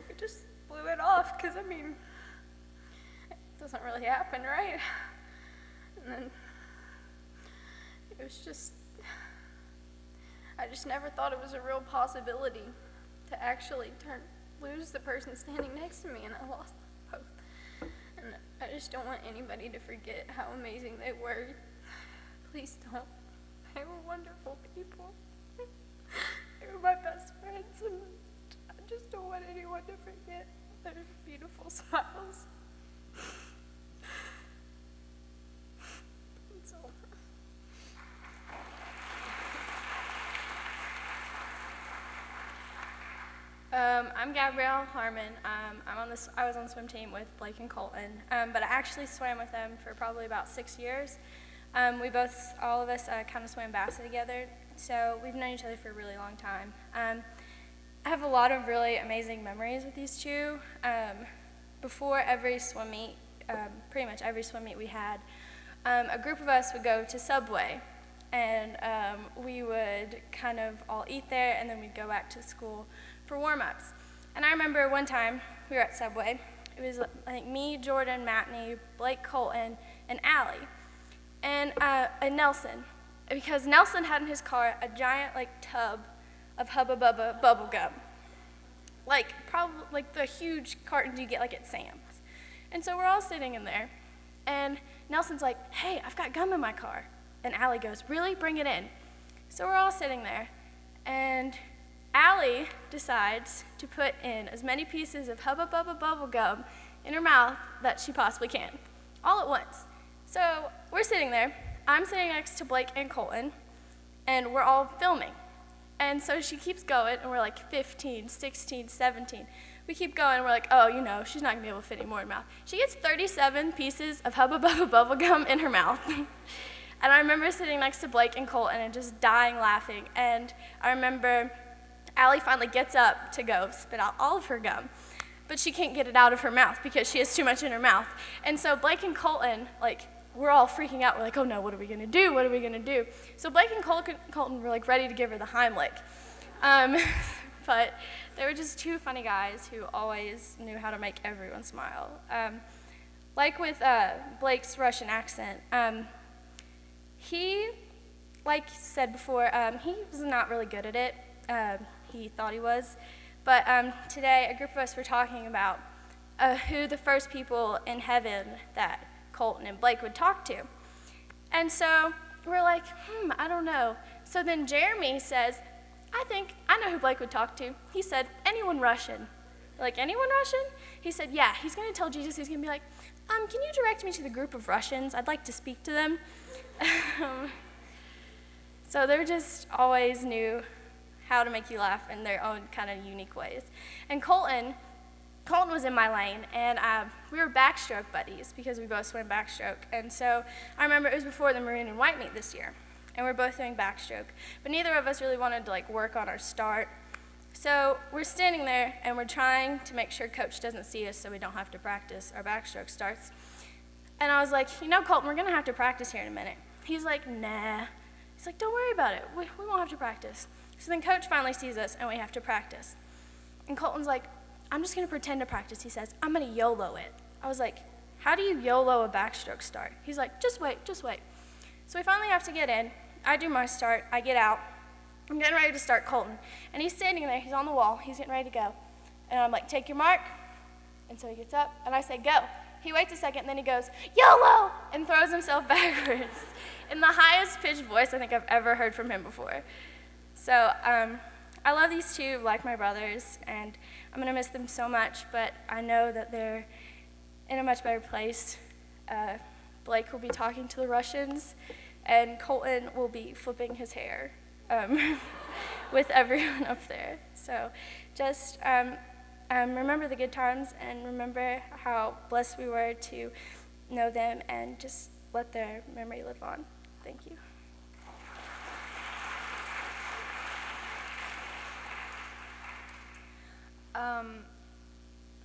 We just blew it off, because, I mean, it doesn't really happen, right? And then it was just, I just never thought it was a real possibility to actually lose the person standing next to me, and I lost them both. And I just don't want anybody to forget how amazing they were. Please don't. They were wonderful people. They were my best friends, and I just don't want anyone to forget their beautiful smiles. So. I'm Gabrielle Harmon. I was on the swim team with Blake and Colton, but I actually swam with them for probably about 6 years. All of us kind of swam Bassett together, so we've known each other for a really long time. I have a lot of really amazing memories with these two. Before every swim meet, pretty much every swim meet we had, a group of us would go to Subway, and we would kind of all eat there, and then we'd go back to school for warm-ups. And I remember one time we were at Subway. It was, I think, me, Jordan, Matney, Blake, Colton, and Allie. And Nelson, because Nelson had in his car a giant tub of Hubba Bubba bubble gum, probably the huge cartons you get at Sam's. And so we're all sitting in there, and Nelson's like, "Hey, I've got gum in my car." And Allie goes, "Really? Bring it in." So we're all sitting there, and Allie decides to put in as many pieces of Hubba Bubba bubble gum in her mouth that she possibly can, all at once. So we're sitting there. I'm sitting next to Blake and Colton, and we're all filming. And so she keeps going, and we're 15, 16, 17. We keep going, we're oh, she's not going to be able to fit any more in her mouth. She gets 37 pieces of Hubba Bubba bubble gum in her mouth. And I remember sitting next to Blake and Colton and just dying laughing. And I remember Allie finally gets up to go spit out all of her gum, but she can't get it out of her mouth because she has too much in her mouth. And so Blake and Colton, we're all freaking out. We're like, "Oh no, what are we gonna do? What are we gonna do?" So Blake and Colton were ready to give her the Heimlich. But they were just two funny guys who always knew how to make everyone smile. like with Blake's Russian accent, he, like said before, he was not really good at it. He thought he was. But today, a group of us were talking about who the first people in heaven that Colton and Blake would talk to. And so we're like, I don't know. So then Jeremy says, I know who Blake would talk to. He said, anyone Russian. Like, anyone Russian? He said, yeah, he's going to tell Jesus, he's going to be like, can you direct me to the group of Russians? I'd like to speak to them. So they're just always knew how to make you laugh in their own kind of unique ways. And Colton was in my lane, and we were backstroke buddies because we both swim backstroke. And so I remember it was before the maroon and white meet this year, and we're both doing backstroke. But neither of us really wanted to like work on our start. So we're standing there, and we're trying to make sure Coach doesn't see us so we don't have to practice our backstroke starts. And I was like, Colton, we're going to have to practice here in a minute. He's like, nah. He's like, don't worry about it. We won't have to practice. So then Coach finally sees us, and we have to practice. And Colton's like, I'm just going to pretend to practice. He says, I'm going to YOLO it. I was like, how do you YOLO a backstroke start? He's like, just wait, just wait. So we finally have to get in. I do my start. I get out. I'm getting ready to start Colton. And he's standing there. He's on the wall. He's getting ready to go. And I'm like, take your mark. And so he gets up, and I say, go. He waits a second, and then he goes, YOLO, and throws himself backwards in the highest pitched voice I think I've ever heard from him before. So I love these two like my brothers, and I'm going to miss them so much, but I know that they're in a much better place. Blake will be talking to the Russians, and Colton will be flipping his hair with everyone up there. So just remember the good times, and remember how blessed we were to know them, and just let their memory live on. Thank you.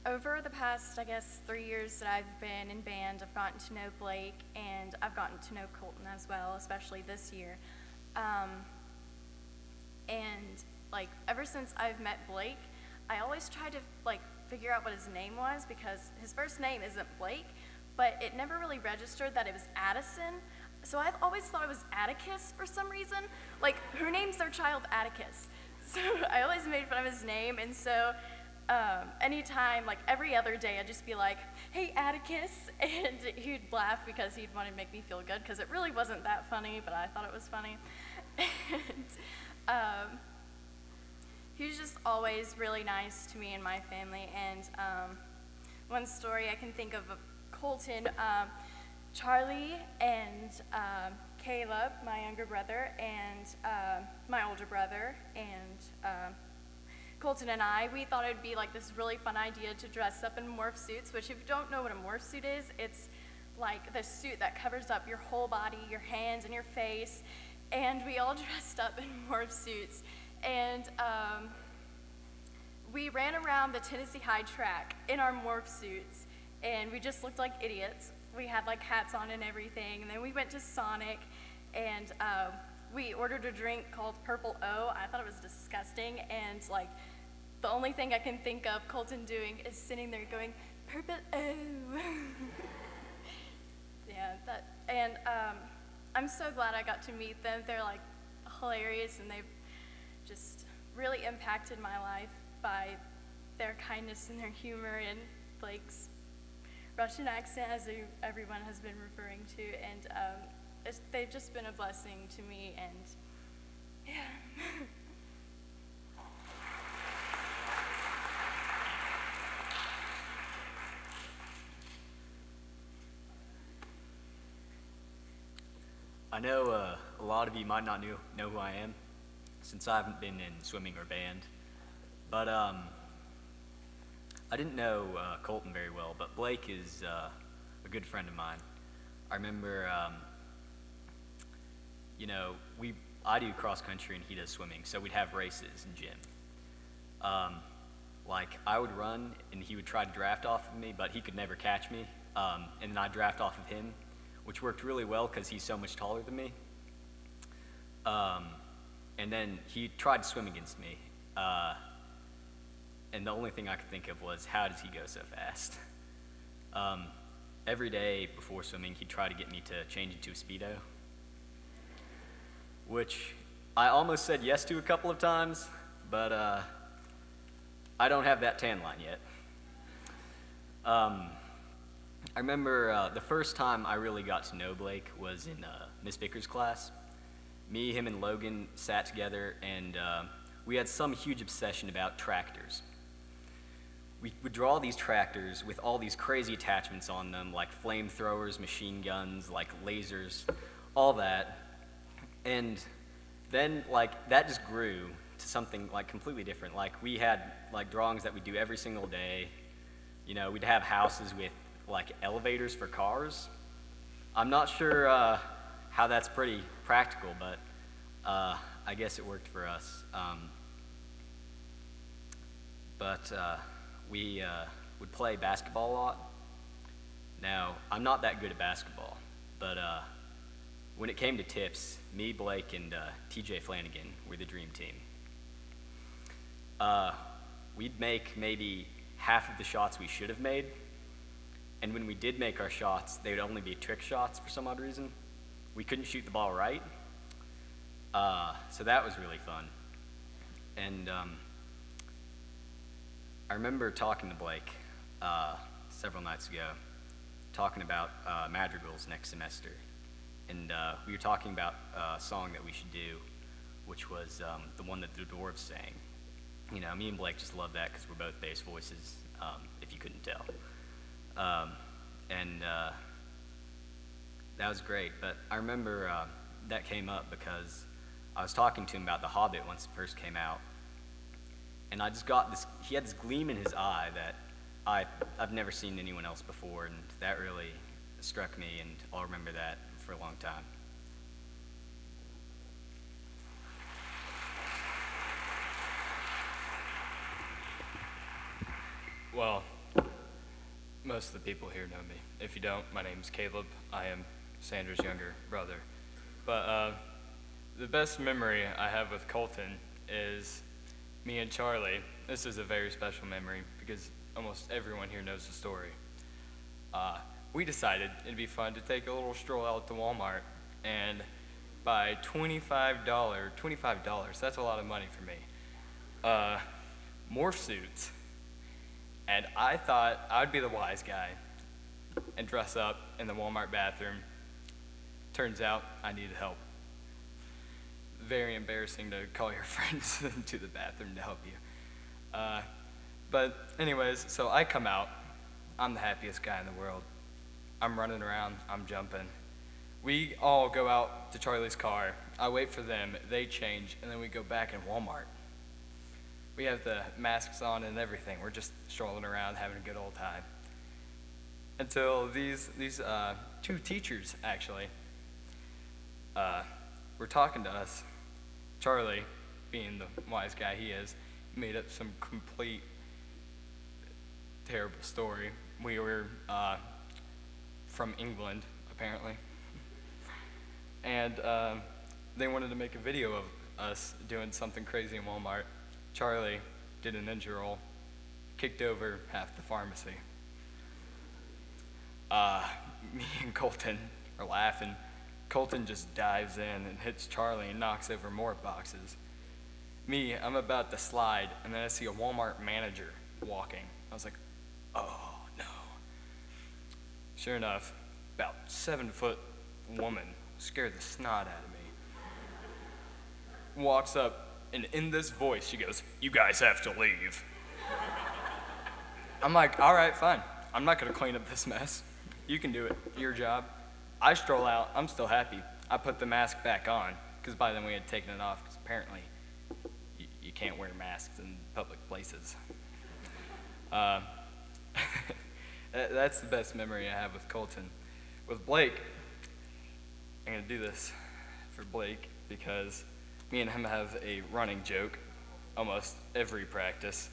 Over the past, I guess, 3 years that I've been in band, I've gotten to know Blake, and I've gotten to know Colton as well, especially this year. And, like, ever since I've met Blake, I always try to, like, figure out what his name was, because his first name isn't Blake, but it never really registered that it was Addison. So I've always thought it was Atticus for some reason. Like, who names their child Atticus? So I always made fun of his name, and so anytime, like every other day, I'd just be like, hey, Atticus, and he'd laugh because he'd want to make me feel good, because it really wasn't that funny, but I thought it was funny. And he was just always really nice to me and my family, and one story I can think of Colton, Charlie and Caleb, my younger brother, and my older brother, and Colton and I, we thought it would be like this really fun idea to dress up in morph suits, which if you don't know what a morph suit is, it's like the suit that covers up your whole body, your hands and your face, and we all dressed up in morph suits, and we ran around the Tennessee High track in our morph suits, and we just looked like idiots. We had like hats on and everything, and then we went to Sonic, and we ordered a drink called Purple O. I thought it was disgusting, and like the only thing I can think of Colton doing is sitting there going, Purple O. Yeah, and I'm so glad I got to meet them. They're like hilarious, and they've just really impacted my life by their kindness and their humor, and Blake's Russian accent, as everyone has been referring to, and they've just been a blessing to me, and yeah. I know a lot of you might not know who I am, since I haven't been in swimming or band, but I didn't know Colton very well, but Blake is a good friend of mine. I remember, you know, I do cross country and he does swimming, so we'd have races in gym. Like, I would run and he would try to draft off of me, but he could never catch me, and then I'd draft off of him, which worked really well because he's so much taller than me. And then he tried to swim against me, and the only thing I could think of was, how does he go so fast? every day before swimming, he'd try to get me to change into a Speedo, which I almost said yes to a couple of times, but I don't have that tan line yet. I remember the first time I really got to know Blake was in Miss Vickers' class. Me, him, and Logan sat together, and we had some huge obsession about tractors. We would draw these tractors with all these crazy attachments on them, like flamethrowers, machine guns, like lasers, all that. And then, like, that just grew to something, like, completely different. Like, we had, like, drawings that we do every single day. You know, we'd have houses with, like, elevators for cars. I'm not sure how that's pretty practical, but I guess it worked for us. We would play basketball a lot. Now, I'm not that good at basketball, but when it came to tips, me, Blake, and TJ Flanagan were the dream team. We'd make maybe half of the shots we should have made, and when we did make our shots, they would only be trick shots for some odd reason. We couldn't shoot the ball right, so that was really fun. And I remember talking to Blake several nights ago, talking about madrigals next semester. And we were talking about a song that we should do, which was the one that the dwarves sang. You know, me and Blake just love that because we're both bass voices, if you couldn't tell. That was great. But I remember that came up because I was talking to him about The Hobbit once it first came out. And I just got this, he had this gleam in his eye that I've never seen anyone else before, and that really struck me, and I'll remember that for a long time. Well, most of the people here know me. If you don't, my name's Caleb. I am Sandra's younger brother. But the best memory I have with Colton is me and Charlie. This is a very special memory because almost everyone here knows the story. We decided it'd be fun to take a little stroll out to Walmart and buy $25, that's a lot of money for me, morph suits. And I thought I'd be the wise guy and dress up in the Walmart bathroom. Turns out I needed help. Very embarrassing to call your friends into the bathroom to help you. But anyways, so I come out. I'm the happiest guy in the world. I'm running around, I'm jumping. We all go out to Charlie's car. I wait for them, they change, and then we go back in Walmart. We have the masks on and everything. We're just strolling around, having a good old time. Until these two teachers, actually, were talking to us. Charlie, being the wise guy he is, made up some complete terrible story. We were from England, apparently. And they wanted to make a video of us doing something crazy in Walmart. Charlie did a ninja roll, kicked over half the pharmacy. Me and Colton are laughing. Colton just dives in and hits Charlie and knocks over more boxes. Me, I'm about to slide, and then I see a Walmart manager walking. I was like, oh no. Sure enough, about 7-foot woman scared the snot out of me. Walks up, and in this voice, she goes, "You guys have to leave." I'm like, all right, fine. I'm not gonna clean up this mess. You can do it, your job. I stroll out, I'm still happy. I put the mask back on, because by then we had taken it off, because apparently you can't wear masks in public places. That's the best memory I have with Colton. With Blake, I'm gonna do this for Blake, because me and him have a running joke almost every practice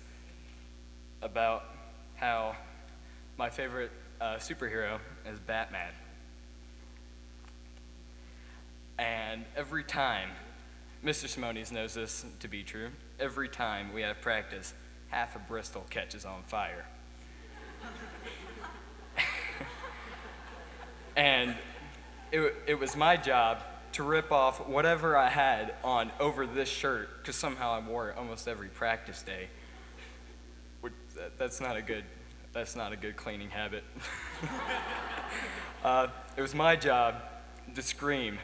about how my favorite superhero is Batman. And every time, Mr. Simones knows this to be true, every time we have practice, half of Bristol catches on fire. And it was my job to rip off whatever I had on over this shirt, because somehow I wore it almost every practice day. That's not a good cleaning habit. It was my job to scream,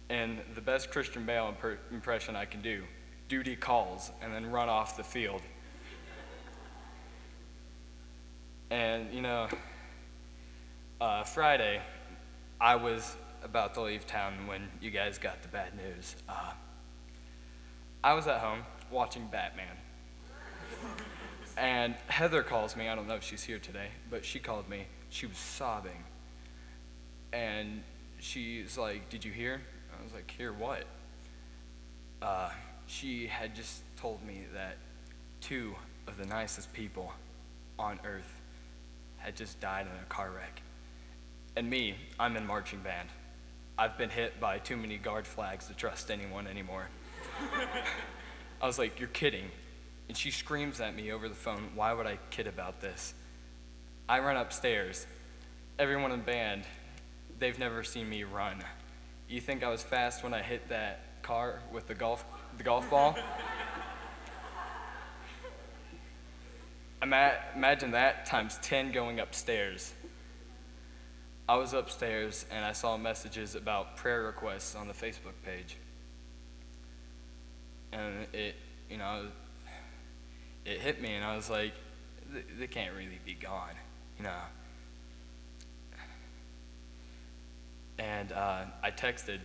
and the best Christian Bale impression I can do, duty calls, and then run off the field. And, Friday, I was about to leave town when you guys got the bad news. I was at home watching Batman. And Heather calls me. I don't know if she's here today, but she called me. She was sobbing. And she's like, "Did you hear?" I was like, "Hear what?" She had just told me that 2 of the nicest people on earth had just died in a car wreck. And me, I'm in marching band. I've been hit by too many guard flags to trust anyone anymore. I was like, "You're kidding." And she screams at me over the phone, "Why would I kid about this?" I run upstairs. Everyone in band, they've never seen me run. You think I was fast when I hit that car with the golf ball? Imagine that times 10 going upstairs. I was upstairs and I saw messages about prayer requests on the Facebook page. And it hit me and I was like, they can't really be gone, And I texted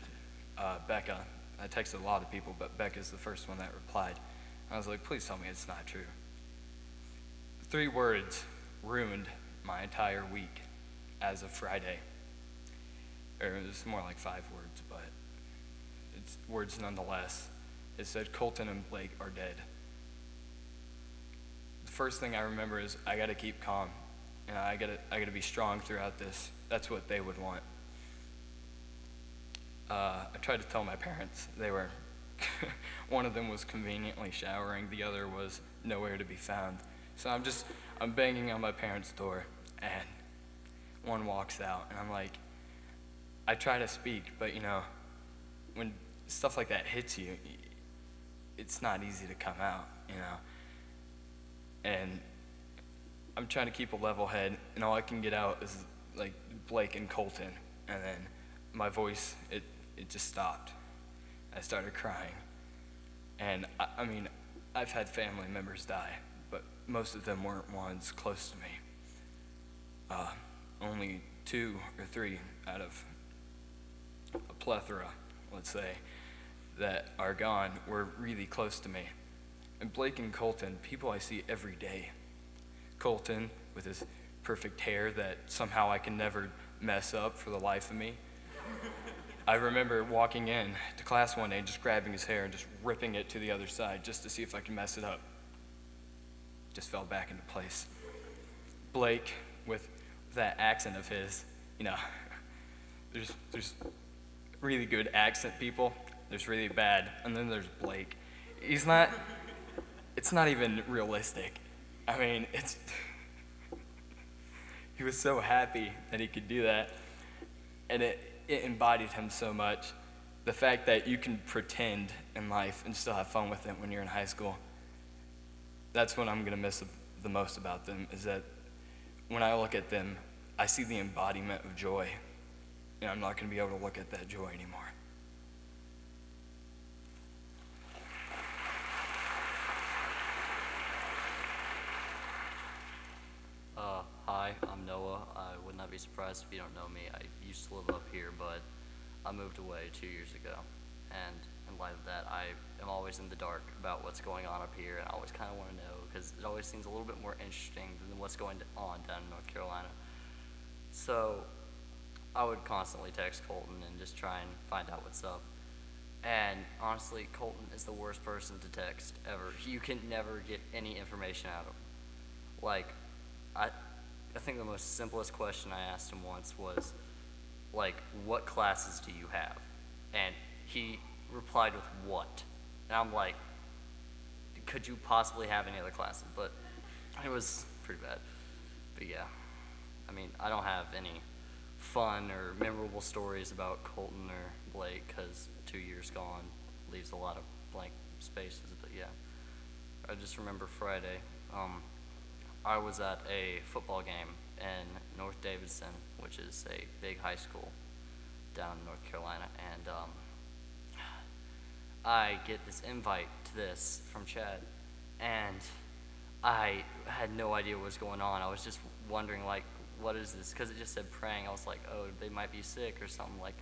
Becca. I texted a lot of people, but Becca's the first one that replied. I was like, "Please tell me it's not true." 3 words ruined my entire week as of Friday. Or it was more like 5 words, but it's words nonetheless. It said, "Colton and Blake are dead." The first thing I remember is I gotta keep calm, and I gotta be strong throughout this. That's what they would want. I tried to tell my parents. They were, one of them was conveniently showering, the other was nowhere to be found. So I'm banging on my parents' door, and one walks out, and I'm like, I try to speak, but when stuff like that hits you, it's not easy to come out, And I'm trying to keep a level head, and all I can get out is like Blake and Colton, and then my voice, it just stopped. I started crying, and I mean, I've had family members die, but most of them weren't ones close to me. Only 2 or 3 out of a plethora, let's say, that are gone were really close to me. And Blake and Colton, people I see every day. Colton with his perfect hair that somehow I can never mess up for the life of me. I remember walking in to class one day and just grabbing his hair and just ripping it to the other side just to see if I could mess it up. Just fell back into place. Blake with that accent of his, there's really good accent people, there's really bad, and then there's Blake. It's not even realistic. I mean, he was so happy that he could do that, and it embodied him so much. The fact that you can pretend in life and still have fun with it when you're in high school, that's what I'm gonna miss the most about them, is that when I look at them, I see the embodiment of joy, and I'm not gonna be able to look at that joy anymore. Hi, I'm Noah. I would not be surprised if you don't know me. I used to live up here, but I moved away 2 years ago. And in light of that, I am always in the dark about what's going on up here, and I always kind of want to know, because it always seems a little bit more interesting than what's going on down in North Carolina. So I would constantly text Colton and just try and find out what's up. And honestly, Colton is the worst person to text ever. You can never get any information out of him. Like, I think the most simplest question I asked him once was, like, what classes do you have? And he replied with what? And I'm like, could you possibly have any other classes? But it was pretty bad. But yeah, I mean, I don't have any fun or memorable stories about Colton or Blake, because 2 years gone leaves a lot of blank spaces. But yeah, I just remember Friday. I was at a football game in North Davidson, which is a big high school down in North Carolina, and I get this invite to this from Chad, and I had no idea what was going on. I was just wondering, like, what is this? Because it just said praying. I was like, oh, they might be sick or something, like,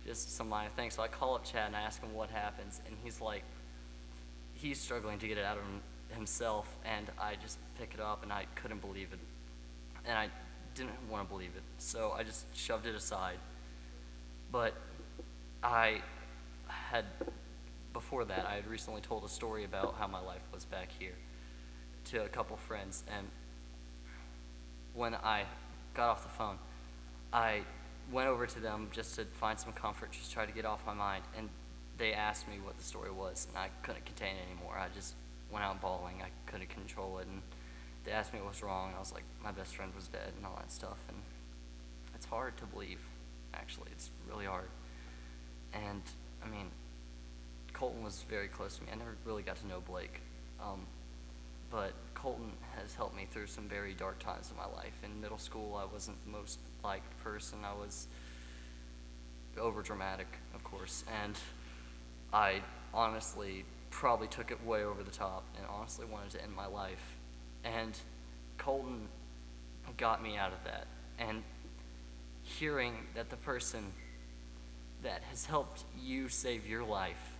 just some minor thing. So I call up Chad and I ask him what happens, and he's like, he's struggling to get it out of himself, and I just pick it up, and I couldn't believe it, and I didn't want to believe it, so I just shoved it aside. But before that, I had recently told a story about how my life was back here to a couple friends, and when I got off the phone, I went over to them just to find some comfort, just try to get off my mind, and they asked me what the story was, and I couldn't contain it anymore. I just went out bawling. I couldn't control it, and they asked me what was wrong, and I was like, my best friend was dead and all that stuff, and it's hard to believe, actually. It's really hard. And, I mean, Colton was very close to me. I never really got to know Blake, but Colton has helped me through some very dark times in my life. In middle school, I wasn't the most liked person. I was overdramatic, of course, and I honestly probably took it way over the top and honestly wanted to end my life. And Colton got me out of that. And hearing that the person that has helped you save your life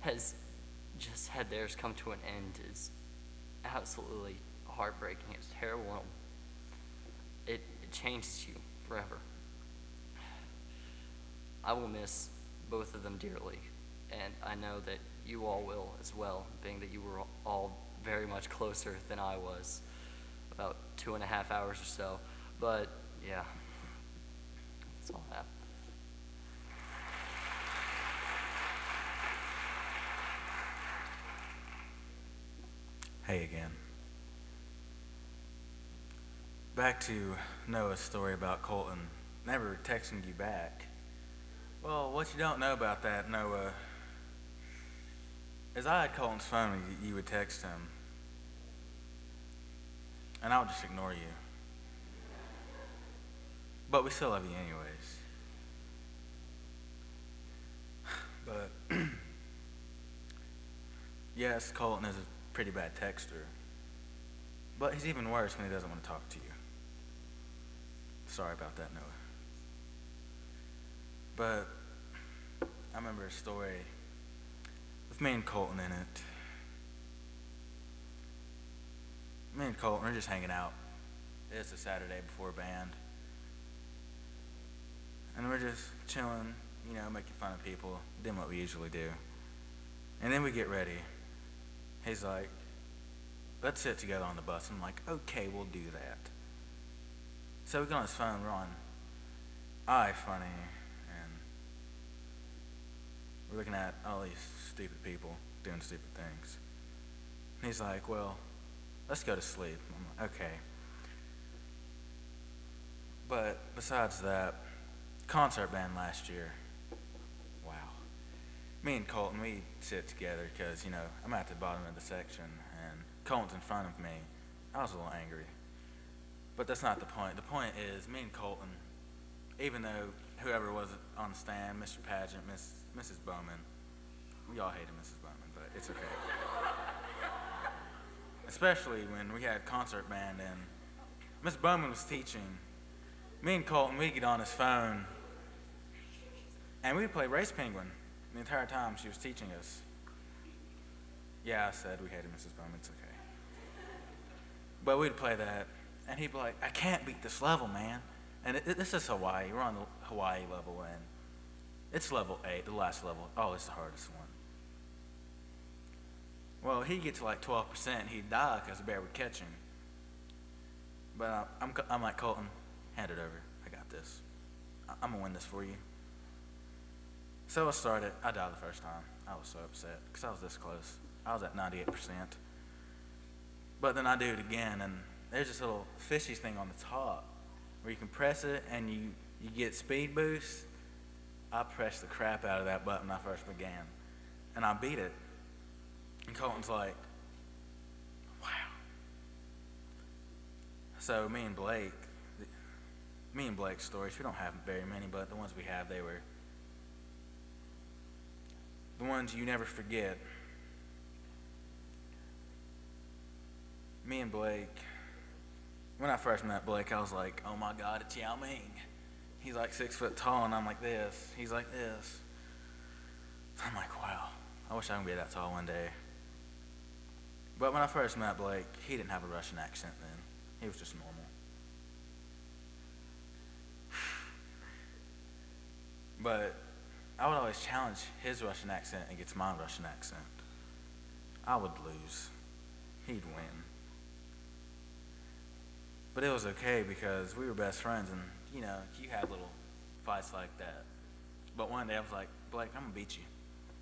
has just had theirs come to an end is absolutely heartbreaking. It's terrible. It changes you forever. I will miss both of them dearly, and I know that you all will as well, being that you were all very much closer than I was, about 2.5 hours or so. But yeah, that's all I have. Hey again. Back to Noah's story about Colton never texting you back. Well, what you don't know about that, Noah, is I had Colton's phone, you would text him, and I would just ignore you. But we still love you anyways. But, yes, Colton is a pretty bad texter, but he's even worse when he doesn't want to talk to you. Sorry about that, Noah. But I remember a story with me and Colton in it. Me and Colton are just hanging out. It's a Saturday before band. And we're just chilling, you know, making fun of people, doing what we usually do. And then we get ready. He's like, let's sit together on the bus. I'm like, okay, we'll do that. So we get on his phone, we're on iFunny, and we're looking at all these stupid people doing stupid things. And he's like, well, let's go to sleep. I'm like, okay. But besides that, concert band last year, wow. Me and Colton, we sit together because, you know, I'm at the bottom of the section, and Colton's in front of me. I was a little angry. But that's not the point. The point is, me and Colton, even though whoever was on the stand, Mr. Pageant, Mrs. Bowman, we all hated Mrs. Bowman, but it's okay. Especially when we had concert band and Miss Bowman was teaching. Me and Colton, we'd get on his phone and we'd play Race Penguin the entire time she was teaching us. Yeah, I said we hated Mrs. Bowman, it's okay. But we'd play that, and he'd be like, I can't beat this level, man. And this is Hawaii. We're on the Hawaii level, and it's level 8, the last level. Oh, it's the hardest one. Well, he'd get to like 12%, he'd die because the bear would catch him. But I'm like, Colton, hand it over. I got this. I'm going to win this for you. So I started. I died the first time. I was so upset because I was this close. I was at 98%. But then I do it again, and there's this little fishy thing on the top. where you can press it and you get speed boost. I pressed the crap out of that button when I first began, and I beat it. And Colton's like, wow. So me and Blake's stories, we don't have very many, but the ones we have, they were the ones you never forget. Me and Blake, when I first met Blake, I was like, oh my God, it's Yao Ming. He's like 6 foot tall, and I'm like this. He's like this. I'm like, wow, I wish I could be that tall one day. But when I first met Blake, he didn't have a Russian accent then. He was just normal. But I would always challenge his Russian accent against my Russian accent. I would lose. He'd win. But it was okay because we were best friends, and you know, you have little fights like that. But one day I was like, Blake, I'm gonna beat you.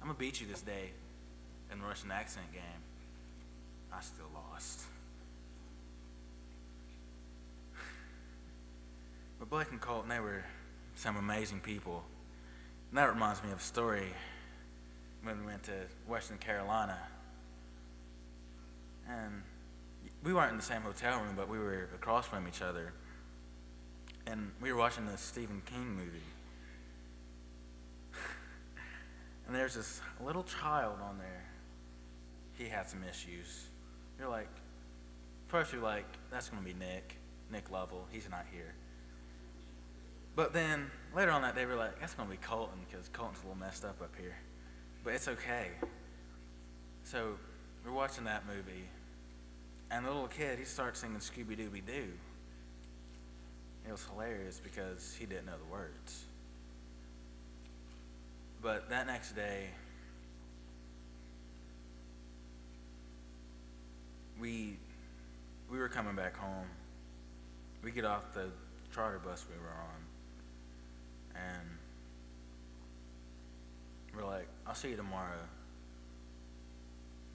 I'm gonna beat you this day in the Russian accent game. I still lost. But Blake and Colton, they were some amazing people. And that reminds me of a story when we went to Western Carolina. And we weren't in the same hotel room, but we were across from each other. And we were watching this Stephen King movie. And there's this little child on there. He had some issues. You're like, first you're like, that's going to be Nick Lovell. He's not here. But then later on that day, we're like, that's going to be Colton, because Colton's a little messed up here. But it's okay. So we're watching that movie, and the little kid, he starts singing Scooby-Dooby-Doo. It was hilarious because he didn't know the words. But that next day, we were coming back home. We get off the charter bus we were on, and we're like, I'll see you tomorrow.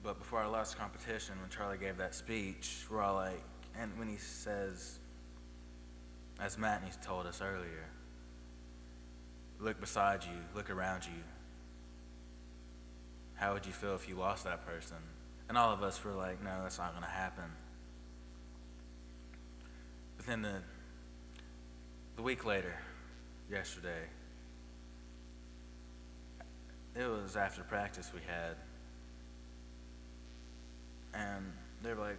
But before our last competition, when Charlie gave that speech, we're all like, and when he says, as Matney's told us earlier, look beside you, look around you. How would you feel if you lost that person? And all of us were like, no, that's not going to happen. But then the week later, yesterday, it was after practice we had, and they were like,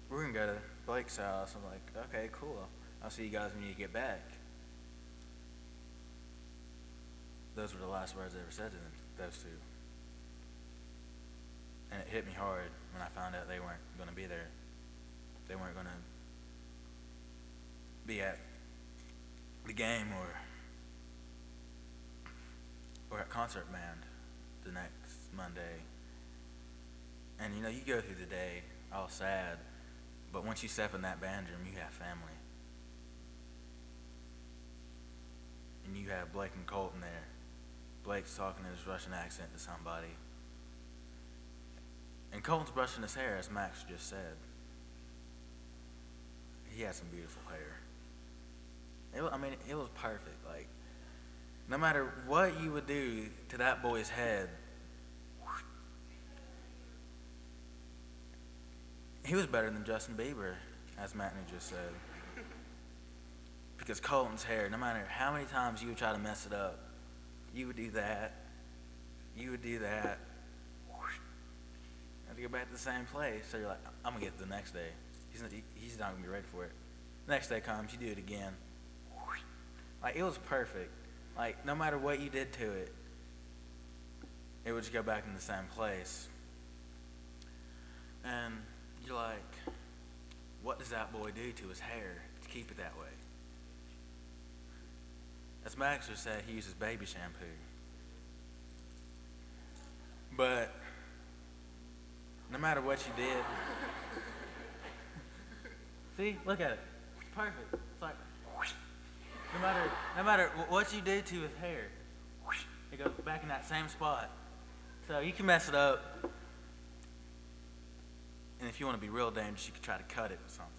we're going to go to Blake's house. I'm like, okay, cool. I'll see you guys when you get back. Those were the last words I ever said to them, those two. And it hit me hard when I found out they weren't going to be there. They weren't going to be at the game or at concert band the next Monday. And you know, you go through the day all sad, but once you step in that band room, you have family. And you have Blake and Colton there. Blake's talking in his Russian accent to somebody. And Colton's brushing his hair, as Max just said. He had some beautiful hair. It was perfect. Like, no matter what you would do to that boy's head, he was better than Justin Bieber, as Matney just said. Because Colton's hair, no matter how many times you would try to mess it up, you would do that, you would do that, have to go back to the same place. So you're like, I'm going to get it the next day. He's not going to be ready for it. Next day comes, you do it again. Like, it was perfect. Like, no matter what you did to it, it would just go back in the same place. And you're like, what does that boy do to his hair to keep it that way? As Max just said, he uses baby shampoo. But no matter what you did, see, look at it, it's perfect. It's like, no matter what you do to his hair, it goes back in that same spot. So you can mess it up, and if you want to be real dangerous, you can try to cut it or something.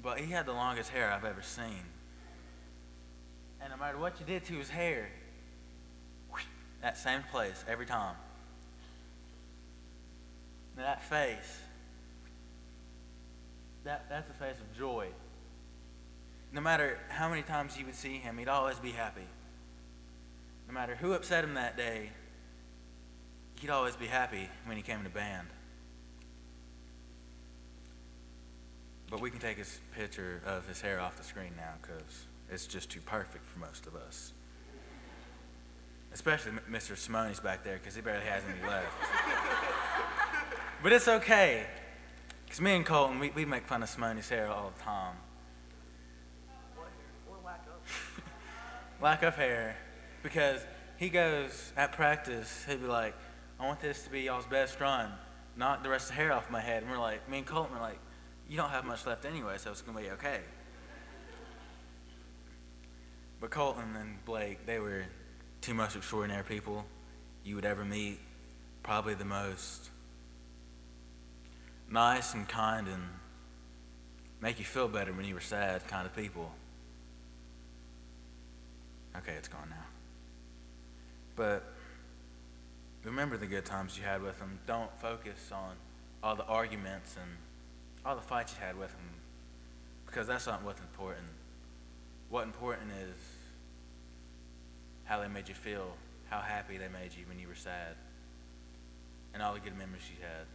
but he had the longest hair I've ever seen. And no matter what you did to his hair, that same place every time. Now that face, that's a face of joy. No matter how many times you would see him, he'd always be happy. No matter who upset him that day, he'd always be happy when he came to band. But we can take his picture of his hair off the screen now because it's just too perfect for most of us. Especially Mr. Simone's back there because he barely has any left. But it's okay, because me and Colton, we make fun of Simone's hair all the time. Or lack of. Lack of hair, because he goes at practice, he'd be like, I want this to be y'all's best run, knock the rest of the hair off my head. And we're like, me and Colton were like, you don't have much left anyway, so it's going to be okay. But Colton and Blake, they were two most extraordinary people you would ever meet. Probably the most nice and kind and make you feel better when you were sad kind of people. Okay, it's gone now. But remember the good times you had with them. Don't focus on all the arguments and all the fights you had with them, because that's not what's important. What's important is how they made you feel, how happy they made you when you were sad, and all the good memories you had.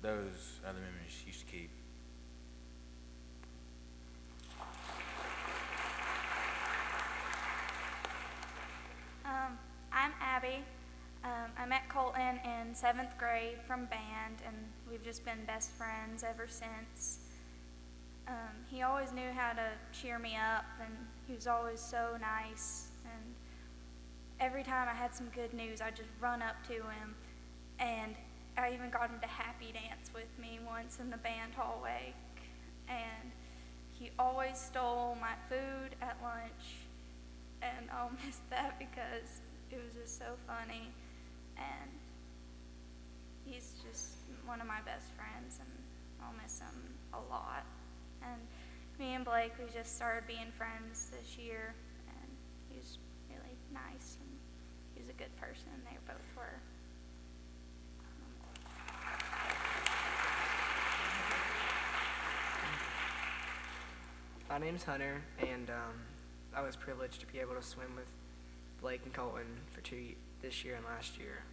Those are the memories you should keep. I'm Abby. I met Colton in 7th grade from band, and we've just been best friends ever since. He always knew how to cheer me up, and he was always so nice. And every time I had some good news, I'd just run up to him, and I even got him to happy dance with me once in the band hallway. And he always stole my food at lunch, and I'll miss that because it was just so funny. And he's just one of my best friends, and I'll miss him a lot. And me and Blake, we just started being friends this year, and he was really nice, and he was a good person. They both were. My name's Hunter, and I was privileged to be able to swim with Blake and Colton for this year and last year.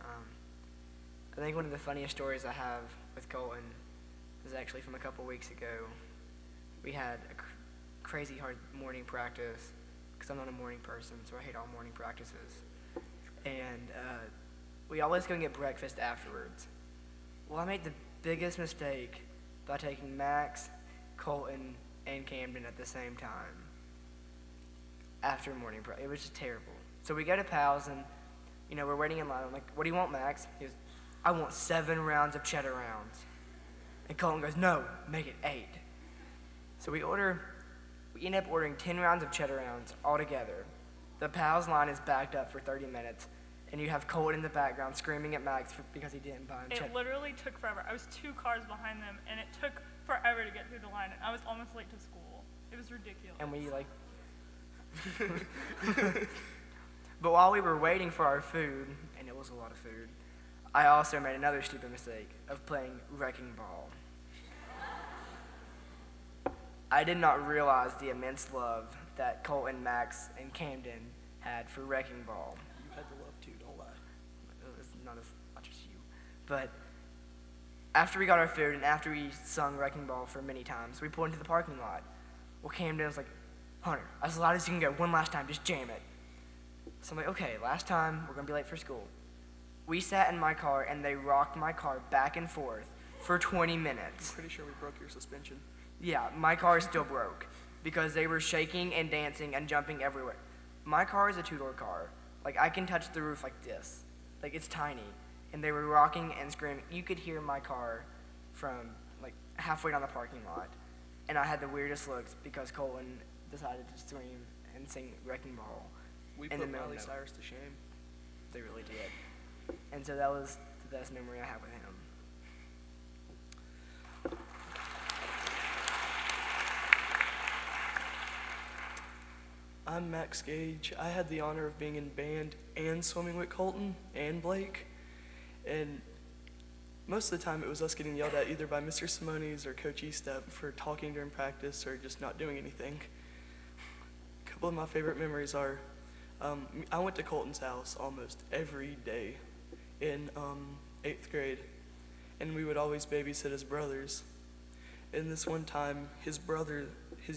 I think one of the funniest stories I have with Colton is actually from a couple weeks ago. We had a crazy hard morning practice, because I'm not a morning person, so I hate all morning practices. And we always go and get breakfast afterwards. Well, I made the biggest mistake by taking Max, Colton, and Camden at the same time after morning practice. It was just terrible. So we go to Pal's, and we're waiting in line. I'm like, what do you want, Max? He goes, I want 7 rounds of cheddar rounds. And Colton goes, no, make it 8. So we end up ordering 10 rounds of cheddar rounds all together. The Pal's line is backed up for 30 minutes, and you have Colton in the background screaming at Max because he didn't buy him cheddar. It literally took forever. I was 2 cars behind them, and it took forever to get through the line, and I was almost late to school. It was ridiculous. And we but while we were waiting for our food, and it was a lot of food, I also made another stupid mistake of playing wrecking ball. I did not realize the immense love that Colton, Max, and Camden had for wrecking ball. You had the love too, don't lie. It's not as much as you. But after we got our food and after we sung wrecking ball for many times, we pulled into the parking lot. Well, Camden was like, Hunter, as loud as you can go, one last time, just jam it. So I'm like, okay, last time, we're gonna be late for school. We sat in my car and they rocked my car back and forth for 20 minutes. I'm pretty sure we broke your suspension. Yeah, my car still broke because they were shaking and dancing and jumping everywhere. My car is a 2-door car. Like, I can touch the roof like this. Like, it's tiny. And they were rocking and screaming. You could hear my car from, like, halfway down the parking lot. And I had the weirdest looks because Colton decided to scream and sing Wrecking Ball. We in put the Miley Cyrus to shame. They really did. And so that was the best memory I have with him. I'm Max Gage. I had the honor of being in band and swimming with Colton and Blake. And most of the time it was us getting yelled at either by Mr. Simones or Coach Estep for talking during practice or just not doing anything. A couple of my favorite memories are, I went to Colton's house almost every day in 8th grade, and we would always babysit his brothers. And this one time, his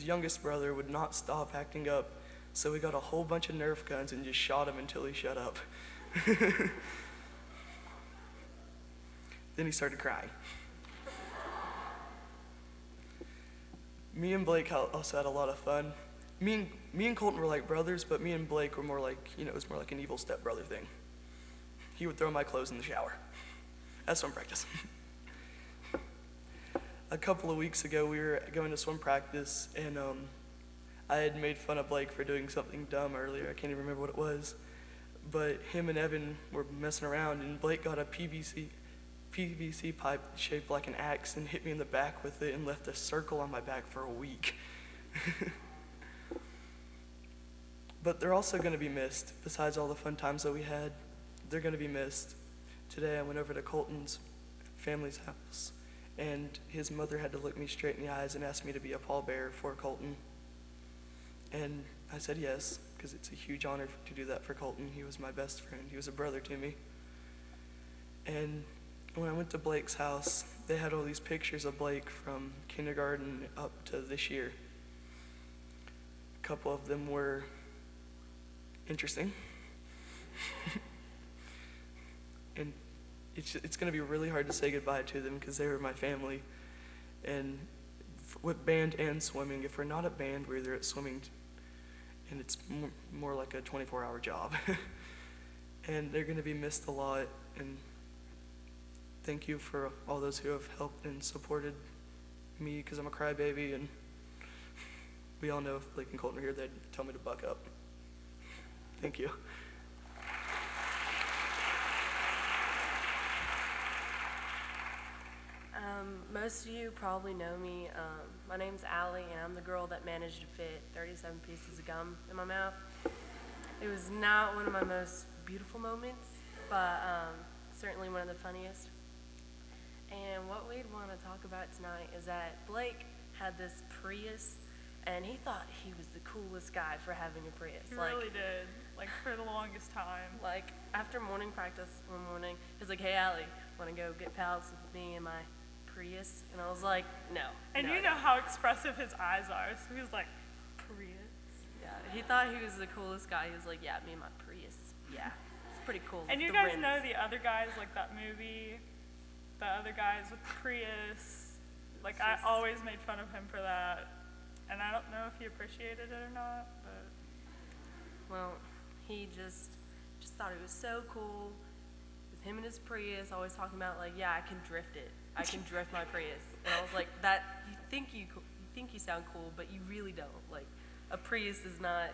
youngest brother would not stop acting up, so we got a whole bunch of Nerf guns and just shot him until he shut up. Then he started crying. Me and Blake also had a lot of fun. Me and Colton were like brothers, but me and Blake were more like, it was more like an evil stepbrother thing. He would throw my clothes in the shower. That's swim practice. A couple of weeks ago, we were going to swim practice, and I had made fun of Blake for doing something dumb earlier. I can't even remember what it was. But him and Evan were messing around, and Blake got a PVC pipe shaped like an axe and hit me in the back with it and left a circle on my back for a week. But they're also going to be missed. Besides all the fun times that we had, they're going to be missed. Today I went over to Colton's family's house, and his mother had to look me straight in the eyes and ask me to be a pallbearer for Colton. And I said yes, because it's a huge honor to do that for Colton. He was my best friend. He was a brother to me. And when I went to Blake's house, they had all these pictures of Blake from kindergarten up to this year. A couple of them were interesting. And it's going to be really hard to say goodbye to them because they were my family. And with band and swimming, if we're not at band, we're either at swimming, and it's more like a 24-hour job. And they're going to be missed a lot. And thank you for all those who have helped and supported me, because I'm a crybaby, and we all know if Blake and Colton are here, they'd tell me to buck up. Thank you. Most of you probably know me. My name's Allie, and I'm the girl that managed to fit 37 pieces of gum in my mouth. It was not one of my most beautiful moments, but certainly one of the funniest. And what we'd want to talk about tonight is that Blake had this Prius, and he thought he was the coolest guy for having a Prius. He really did, like for the longest time. Like after morning practice one morning, he's like, "Hey Allie, want to go get pals with me and my Prius?" And I was like, "No." And no, you know how expressive his eyes are, so he was like, "Prius?" Yeah, he thought he was the coolest guy. He was like, "Yeah, me and my Prius. Yeah, it's pretty cool." And you The guys rims. know the other guys, like that movie, the other guys with the Prius. Like I always made fun of him for that, and I don't know if he appreciated it or not, but. Well, he just thought it was so cool with him and his Prius, always talking about like, "Yeah, I can drift it. I can drift my Prius." And I was like, "That you think you sound cool, but you really don't. Like, a Prius is not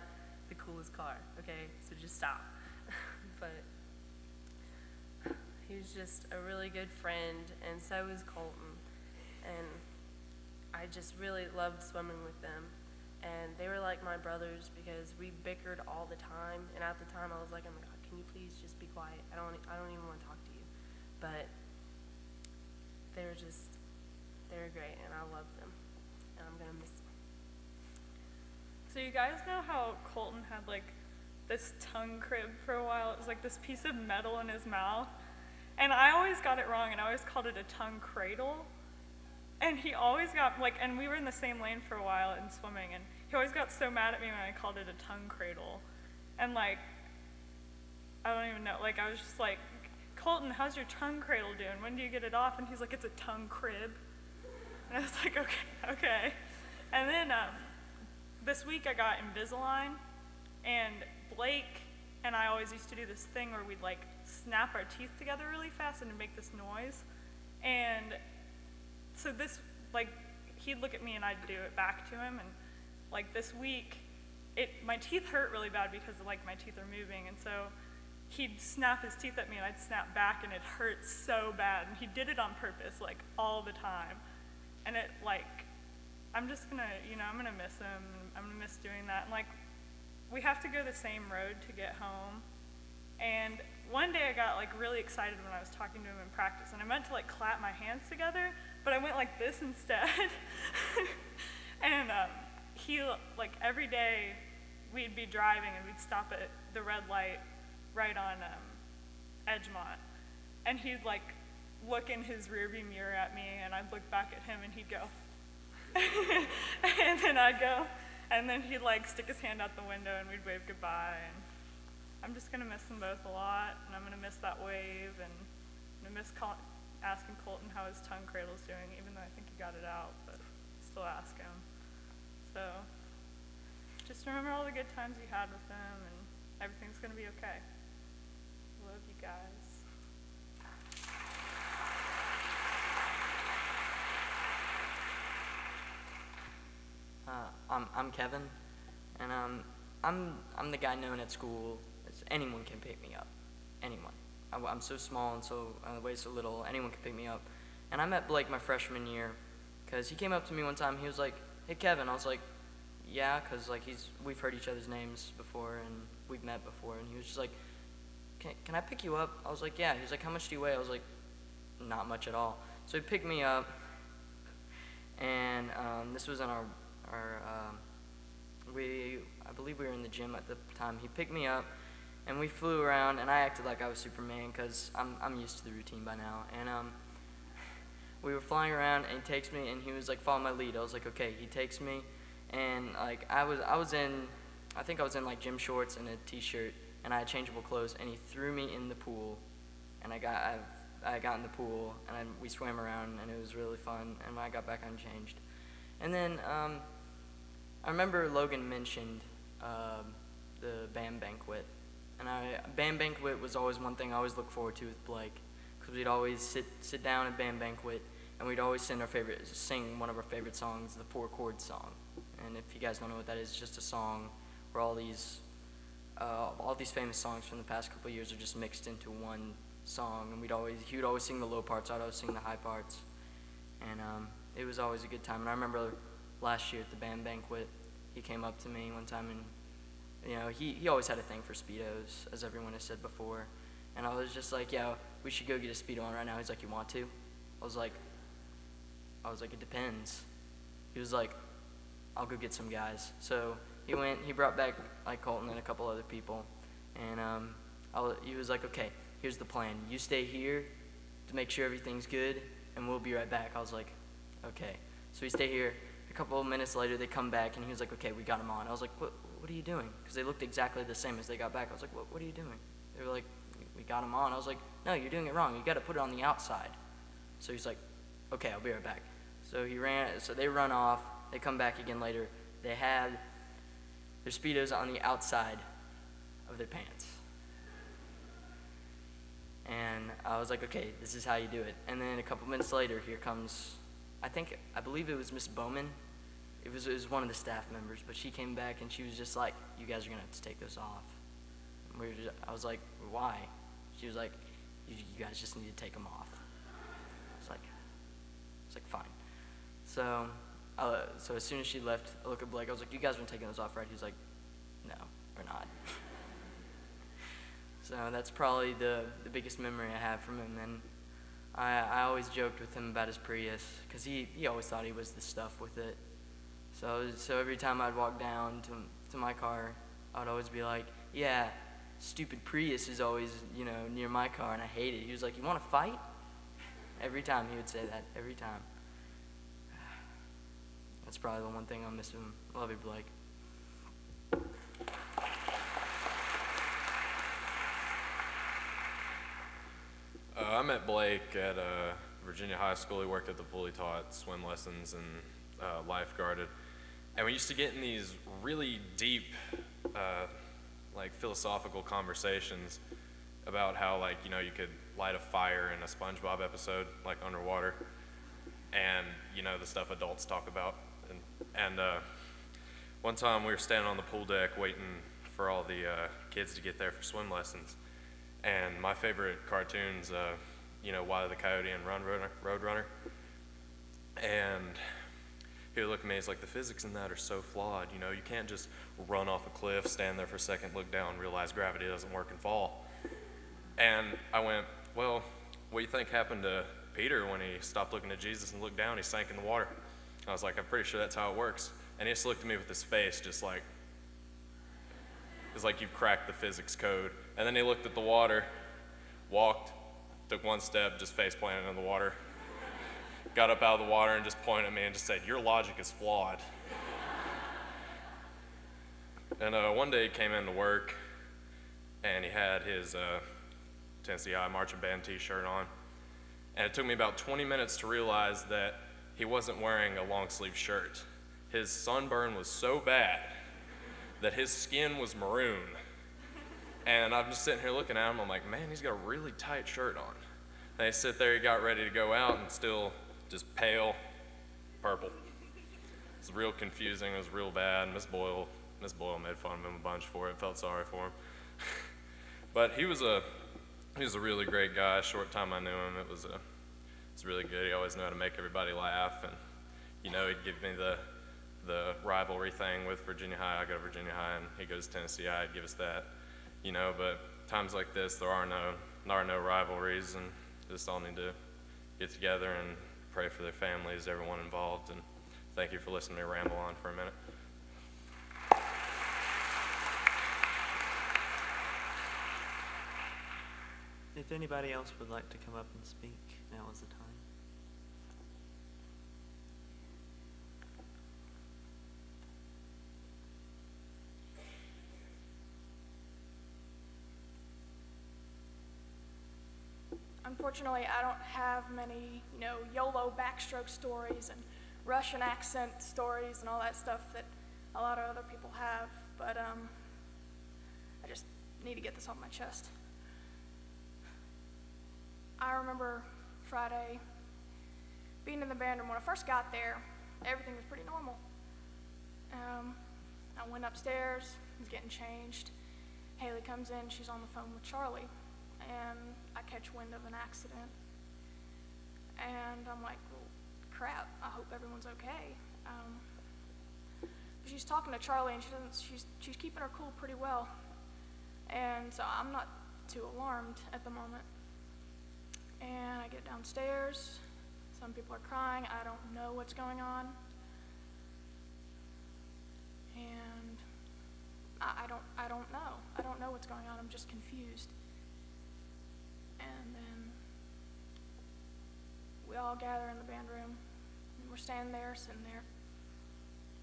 the coolest car, okay? So just stop." But he was just a really good friend, and so is Colton. And I just really loved swimming with them. And they were like my brothers because we bickered all the time. And at the time I was like, "Oh my God, can you please just be quiet? I don't even want to talk to you." But they were great, and I loved them. And I'm gonna miss them. So you guys know how Colton had like this tongue crib for a while? It was like this piece of metal in his mouth. And I always got it wrong, and I always called it a tongue cradle. And he always got, like, and we were in the same lane for a while in swimming, and he always got so mad at me when I called it a tongue cradle. And, like, I don't even know, like, I was just like, "Colton, how's your tongue cradle doing? When do you get it off?" And he's like, "It's a tongue crib." And I was like, okay. And then this week I got Invisalign, and Blake and I always used to do this thing where we'd, like, snap our teeth together really fast and it'd make this noise. And so this, like, he'd look at me and I'd do it back to him, and like this week, my teeth hurt really bad because like my teeth are moving, and so he'd snap his teeth at me and I'd snap back, and it hurt so bad, and he did it on purpose, like all the time. And it, like, I'm just gonna, I'm gonna miss him, and I'm gonna miss doing that. And like, we have to go the same road to get home. And one day I got like really excited when I was talking to him in practice, and I meant to like clap my hands together, but I went like this instead. And he, like every day we'd be driving and we'd stop at the red light right on Edgemont, and he'd like look in his rearview mirror at me, and I'd look back at him and he'd go, and then I'd go, and then he'd like stick his hand out the window and we'd wave goodbye. And I'm just gonna miss them both a lot, and I'm gonna miss that wave, and I'm gonna miss asking Colton how his tongue cradle's doing, even though I think he got it out, but still ask him. So just remember all the good times you had with him, and everything's gonna be okay. Love you guys. I'm Kevin, and I'm the guy known at school as anyone can pick me up. Anyone. I'm so small and so I weigh so little. Anyone can pick me up. And I met Blake my freshman year, cause he came up to me one time. He was like, "Hey Kevin," I was like, "Yeah," cause like we've heard each other's names before and we've met before. And he was just like, "Can I pick you up?" I was like, "Yeah." He was like, "How much do you weigh?" I was like, "Not much at all." So he picked me up, and this was in I believe we were in the gym at the time. He picked me up, and we flew around, and I acted like I was Superman, because I'm used to the routine by now. And we were flying around, and he takes me, and he was like, "Follow my lead." I was like, "Okay." He takes me, and like I think I was in like gym shorts and a t-shirt, and I had changeable clothes, and he threw me in the pool, and I got in the pool, and we swam around, and it was really fun. And when I got back, I changed. And then I remember Logan mentioned the band banquet, and band banquet was always one thing I always looked forward to with Blake, because we'd always sit down at band banquet, and we'd always sing one of our favorite songs, the 4-chord song. And if you guys don't know what that is, it's just a song where all these famous songs from the past couple of years are just mixed into one song, and he would always sing the low parts, I'd always sing the high parts, and it was always a good time. And I remember last year at the band banquet, he came up to me one time, and he always had a thing for Speedos, as everyone has said before, and I was just like, "Yeah, we should go get a Speedo on right now." He's like, "You want to?" I was like, "It depends." He was like, "I'll go get some guys." So he brought back like Colton and a couple other people, and he was like, "Okay, here's the plan. You stay here to make sure everything's good, and we'll be right back." I was like, "Okay." So we stay here. A couple of minutes later, they come back, and he was like, "Okay, we got them on." I was like, What are you doing?" Because they looked exactly the same as they got back. I was like, What are you doing?" They were like, "We got them on." I was like, "No, you're doing it wrong. You got to put it on the outside." So he's like, "Okay, I'll be right back." So they run off. They come back again later. They had their Speedos on the outside of their pants. And I was like, "Okay, this is how you do it." And then a couple minutes later, here comes, I believe it was Miss Bowman. It was one of the staff members, but she came back and she was just like, "You guys are gonna have to take those off." And I was like, "Why?" She was like, you guys just need to take them off." I was like, "Fine." So as soon as she left, I looked at Blake. I was like, "You guys have been taking those off, right?" He was like, "No, we're not." So that's probably the biggest memory I have from him. And I always joked with him about his Prius, because he always thought he was the stuff with it. So every time I'd walk down to my car, I'd always be like, "Yeah, stupid Prius is always, near my car, and I hate it." He was like, "You want to fight?" Every time he would say that, every time. That's probably the one thing I'll miss him. Love you, Blake. I met Blake at Virginia High School. He worked at the pool. He taught swim lessons and lifeguarded. And we used to get in these really deep, philosophical conversations about how, you could light a fire in a SpongeBob episode, like underwater, and, the stuff adults talk about. And one time we were standing on the pool deck waiting for all the kids to get there for swim lessons. And my favorite cartoons, Wile E. the Coyote and Roadrunner. And he would look at me, he's like, the physics in that are so flawed, you know, you can't just run off a cliff, stand there for a second, look down, realize gravity doesn't work and fall. And I went, well, what do you think happened to Peter when he stopped looking at Jesus and looked down, he sank in the water? I was like, I'm pretty sure that's how it works. And he just looked at me with his face just like, it's like you've cracked the physics code. And then he looked at the water, walked, took one step, just face planted in the water, got up out of the water and just pointed at me and just said, your logic is flawed. And one day he came into work and he had his Tennessee High marching band t-shirt on. And it took me about 20 minutes to realize that he wasn't wearing a long sleeve shirt. His sunburn was so bad that his skin was maroon. And I'm just sitting here looking at him, I'm like, man, he's got a really tight shirt on. And he sit there, he got ready to go out and still just pale purple. It was real confusing, it was real bad. Miss Boyle made fun of him a bunch for it, felt sorry for him. But he was a really great guy. Short time I knew him, it was really good. He always knew how to make everybody laugh, and you know, he'd give me the rivalry thing with Virginia High. I go to Virginia High and he goes to Tennessee High. He'd give us that, you know. But times like this, there are no rivalries, and just all need to get together and pray for their families, everyone involved. And thank you for listening to me ramble on for a minute. If anybody else would like to come up and speak, now is the time. Unfortunately, I don't have many, YOLO backstroke stories and Russian accent stories and all that stuff that a lot of other people have, but I just need to get this off my chest. I remember Friday being in the band room. When I first got there, everything was pretty normal. I went upstairs, was getting changed. Haley comes in, she's on the phone with Charlie, and I catch wind of an accident. And I'm like, well, crap, I hope everyone's okay. But she's talking to Charlie, and she's keeping her cool pretty well. And so I'm not too alarmed at the moment. And I get downstairs, some people are crying, I don't know what's going on. And I don't know what's going on, I'm just confused. And then we all gather in the band room, and we're standing there, sitting there,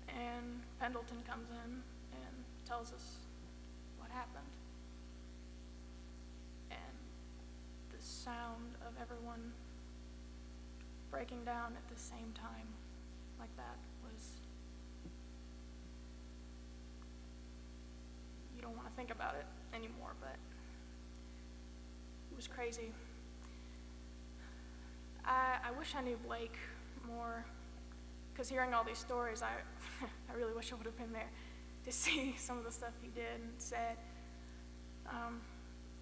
and Pendleton comes in and tells us what happened. Sound of everyone breaking down at the same time like that was, you don't want to think about it anymore, but it was crazy. I wish I knew Blake more, because hearing all these stories, I really wish I would have been there to see some of the stuff he did and said.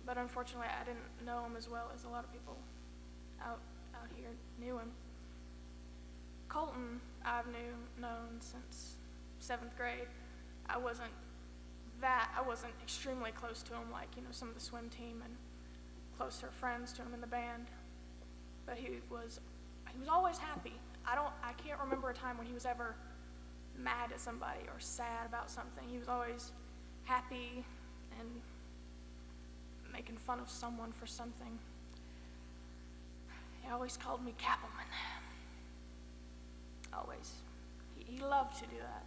But unfortunately, I didn't know him as well as a lot of people out here knew him. Colton, I've known since 7th grade. I wasn't extremely close to him like, some of the swim team and closer friends to him in the band. But he was always happy. I can't remember a time when he was ever mad at somebody or sad about something. He was always happy and making fun of someone for something. He always called me Cappleman. Always. He loved to do that.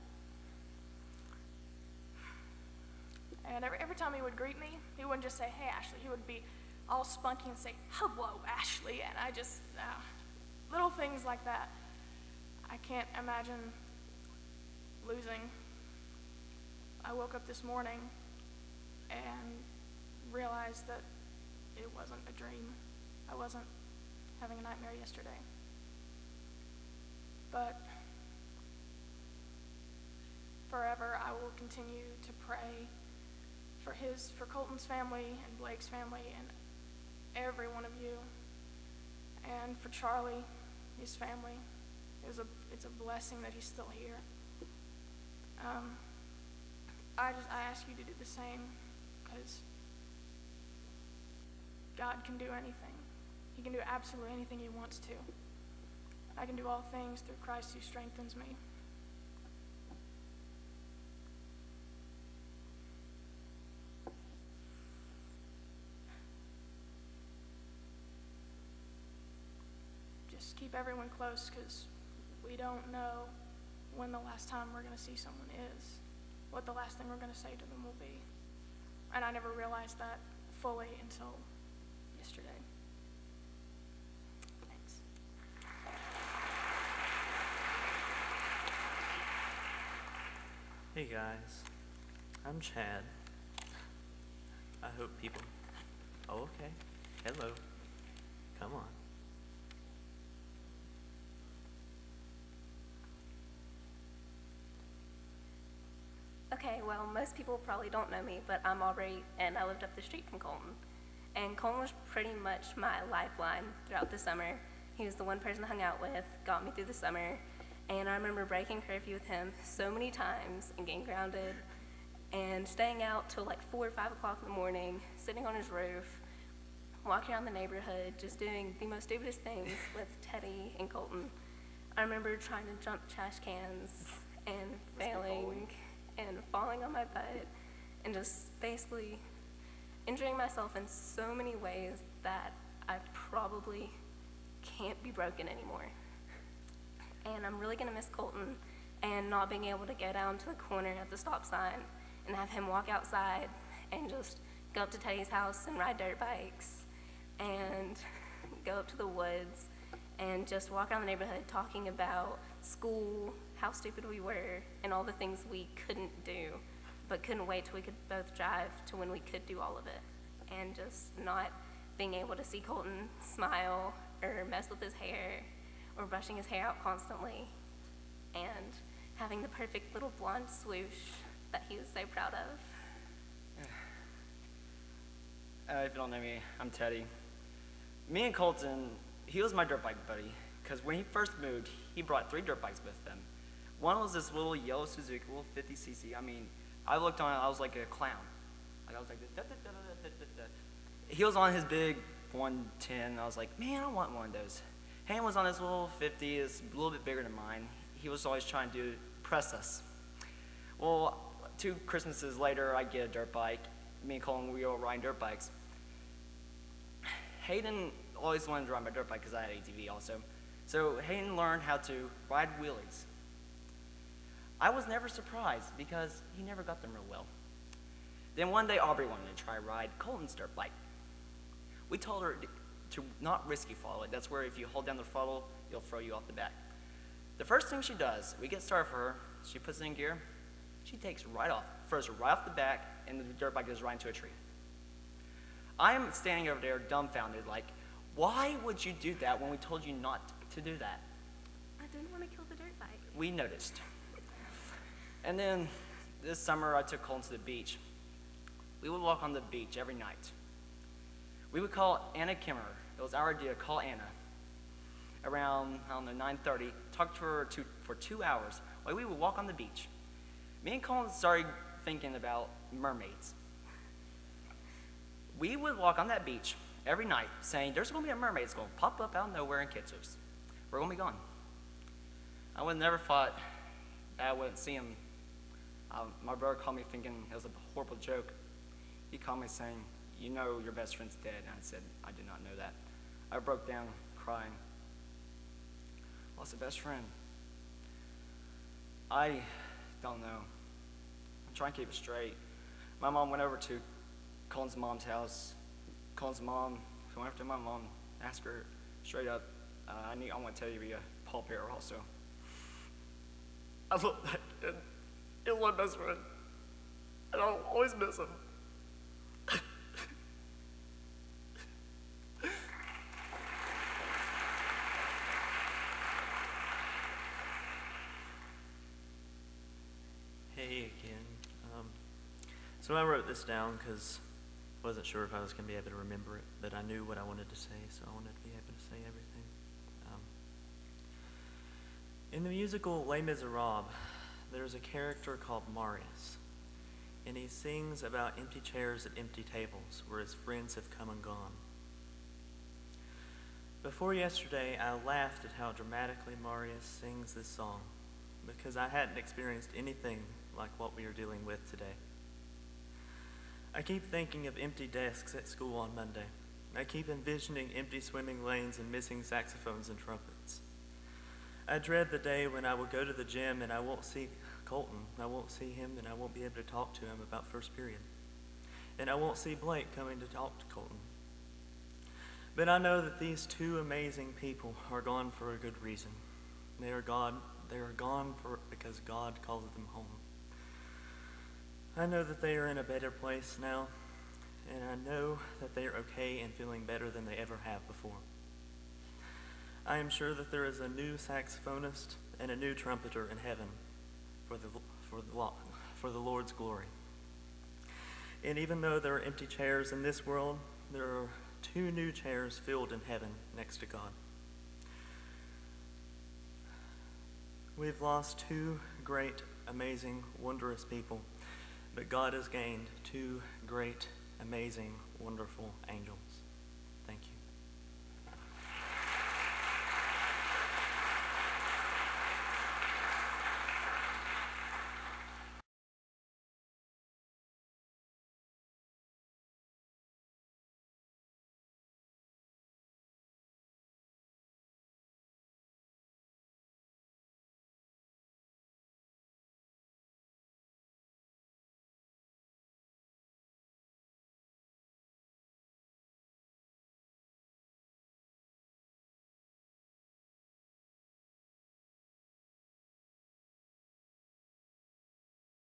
And every time he would greet me, he wouldn't just say, hey, Ashley. He would be all spunky and say, hello, Ashley. And I just, little things like that. I can't imagine losing. I woke up this morning and realized that it wasn't a dream. I wasn't having a nightmare yesterday. But forever I will continue to pray for Colton's family and Blake's family and every one of you, and for Charlie, his family, it's a blessing that he's still here. I ask you to do the same, because God can do anything. He can do absolutely anything he wants to. I can do all things through Christ who strengthens me. Just keep everyone close, because we don't know when the last time we're going to see someone is, what the last thing we're going to say to them will be. And I never realized that fully until yesterday. Thanks. Hey guys, I'm Chad. I hope people. Oh, okay. Hello. Come on. Okay, well, most people probably don't know me, but I'm Aubrey, and I lived up the street from Colton. And Colton was pretty much my lifeline throughout the summer. He was the one person I hung out with, got me through the summer, and I remember breaking curfew with him so many times and getting grounded and staying out till like 4 or 5 o'clock in the morning, sitting on his roof, walking around the neighborhood, just doing the most stupidest things with Teddy and Colton. I remember trying to jump trash cans and failing and falling on my butt and just basically injuring myself in so many ways that I probably can't be broken anymore. And I'm really gonna miss Colton and not being able to go down to the corner at the stop sign and have him walk outside and just go up to Teddy's house and ride dirt bikes and go up to the woods and just walk around the neighborhood talking about school, how stupid we were, and all the things we couldn't do, but couldn't wait till we could both drive to when we could do all of it. And just not being able to see Colton smile or mess with his hair or brushing his hair out constantly and having the perfect little blonde swoosh that he was so proud of. If you don't know me, I'm Teddy. Me and Colton, he was my dirt bike buddy, because when he first moved, he brought 3 dirt bikes with him. One was this little yellow Suzuki, little 50cc. I mean, I looked on it, I was like a clown. Like, I was like this, da, da, da, da, da, da. He was on his big 110, and I was like, man, I want one of those. Hayden was on his little 50, it's a little bit bigger than mine. He was always trying to impress us. Well, 2 Christmases later, I get a dirt bike. Me and Colton, we were riding dirt bikes. Hayden always wanted to ride my dirt bike because I had ATV also. So Hayden learned how to ride wheelies. I was never surprised because he never got them real well. Then one day Aubrey wanted to try ride Colton's dirt bike. We told her to not risky throttle it. That's where if you hold down the throttle, it'll throw you off the back. The first thing she does, we get started for her, she puts it in gear, she takes right off, throws her right off the back, and the dirt bike goes right into a tree. I'm standing over there dumbfounded, like, why would you do that when we told you not to do that? I didn't want to kill the dirt bike. We noticed. And then this summer I took Colton to the beach. We would walk on the beach every night. We would call Anna Kimmerer. It was our idea to call Anna around, I don't know, 9:30, talk to her for 2 hours while we would walk on the beach. Me and Colton started thinking about mermaids. We would walk on that beach every night saying, there's going to be a mermaid that's going to pop up out of nowhere and catch us. We're going to be gone. I would have never thought that I wouldn't see him. My brother called me thinking it was a horrible joke. He called me saying, you know your best friend's dead. And I said, I did not know that. I broke down crying. Lost a best friend. I don't know. I'm trying to keep it straight. My mom went over to Colton's mom's house. Colton's mom went after my mom, asked her straight up, I want to tell you to be a pallbearer also. I love that kid. He was my best friend. And I'll always miss him. Hey again. So I wrote this down because I wasn't sure if I was going to be able to remember it, but I knew what I wanted to say, so I wanted to be able to say everything. In the musical Les Miserables, there's a character called Marius, and he sings about empty chairs at empty tables where his friends have come and gone. Before yesterday, I laughed at how dramatically Marius sings this song because I hadn't experienced anything like what we are dealing with today. I keep thinking of empty desks at school on Monday. I keep envisioning empty swimming lanes and missing saxophones and trumpets. I dread the day when I will go to the gym and I won't see Colton. I won't see him and I won't be able to talk to him about first period. And I won't see Blake coming to talk to Colton. But I know that these two amazing people are gone for a good reason. They are gone because God called them home. I know that they are in a better place now, and I know that they are okay and feeling better than they ever have before. I am sure that there is a new saxophonist and a new trumpeter in heaven for the Lord's glory. And even though there are empty chairs in this world, there are 2 new chairs filled in heaven next to God. We've lost 2 great, amazing, wondrous people, but God has gained 2 great, amazing, wonderful angels.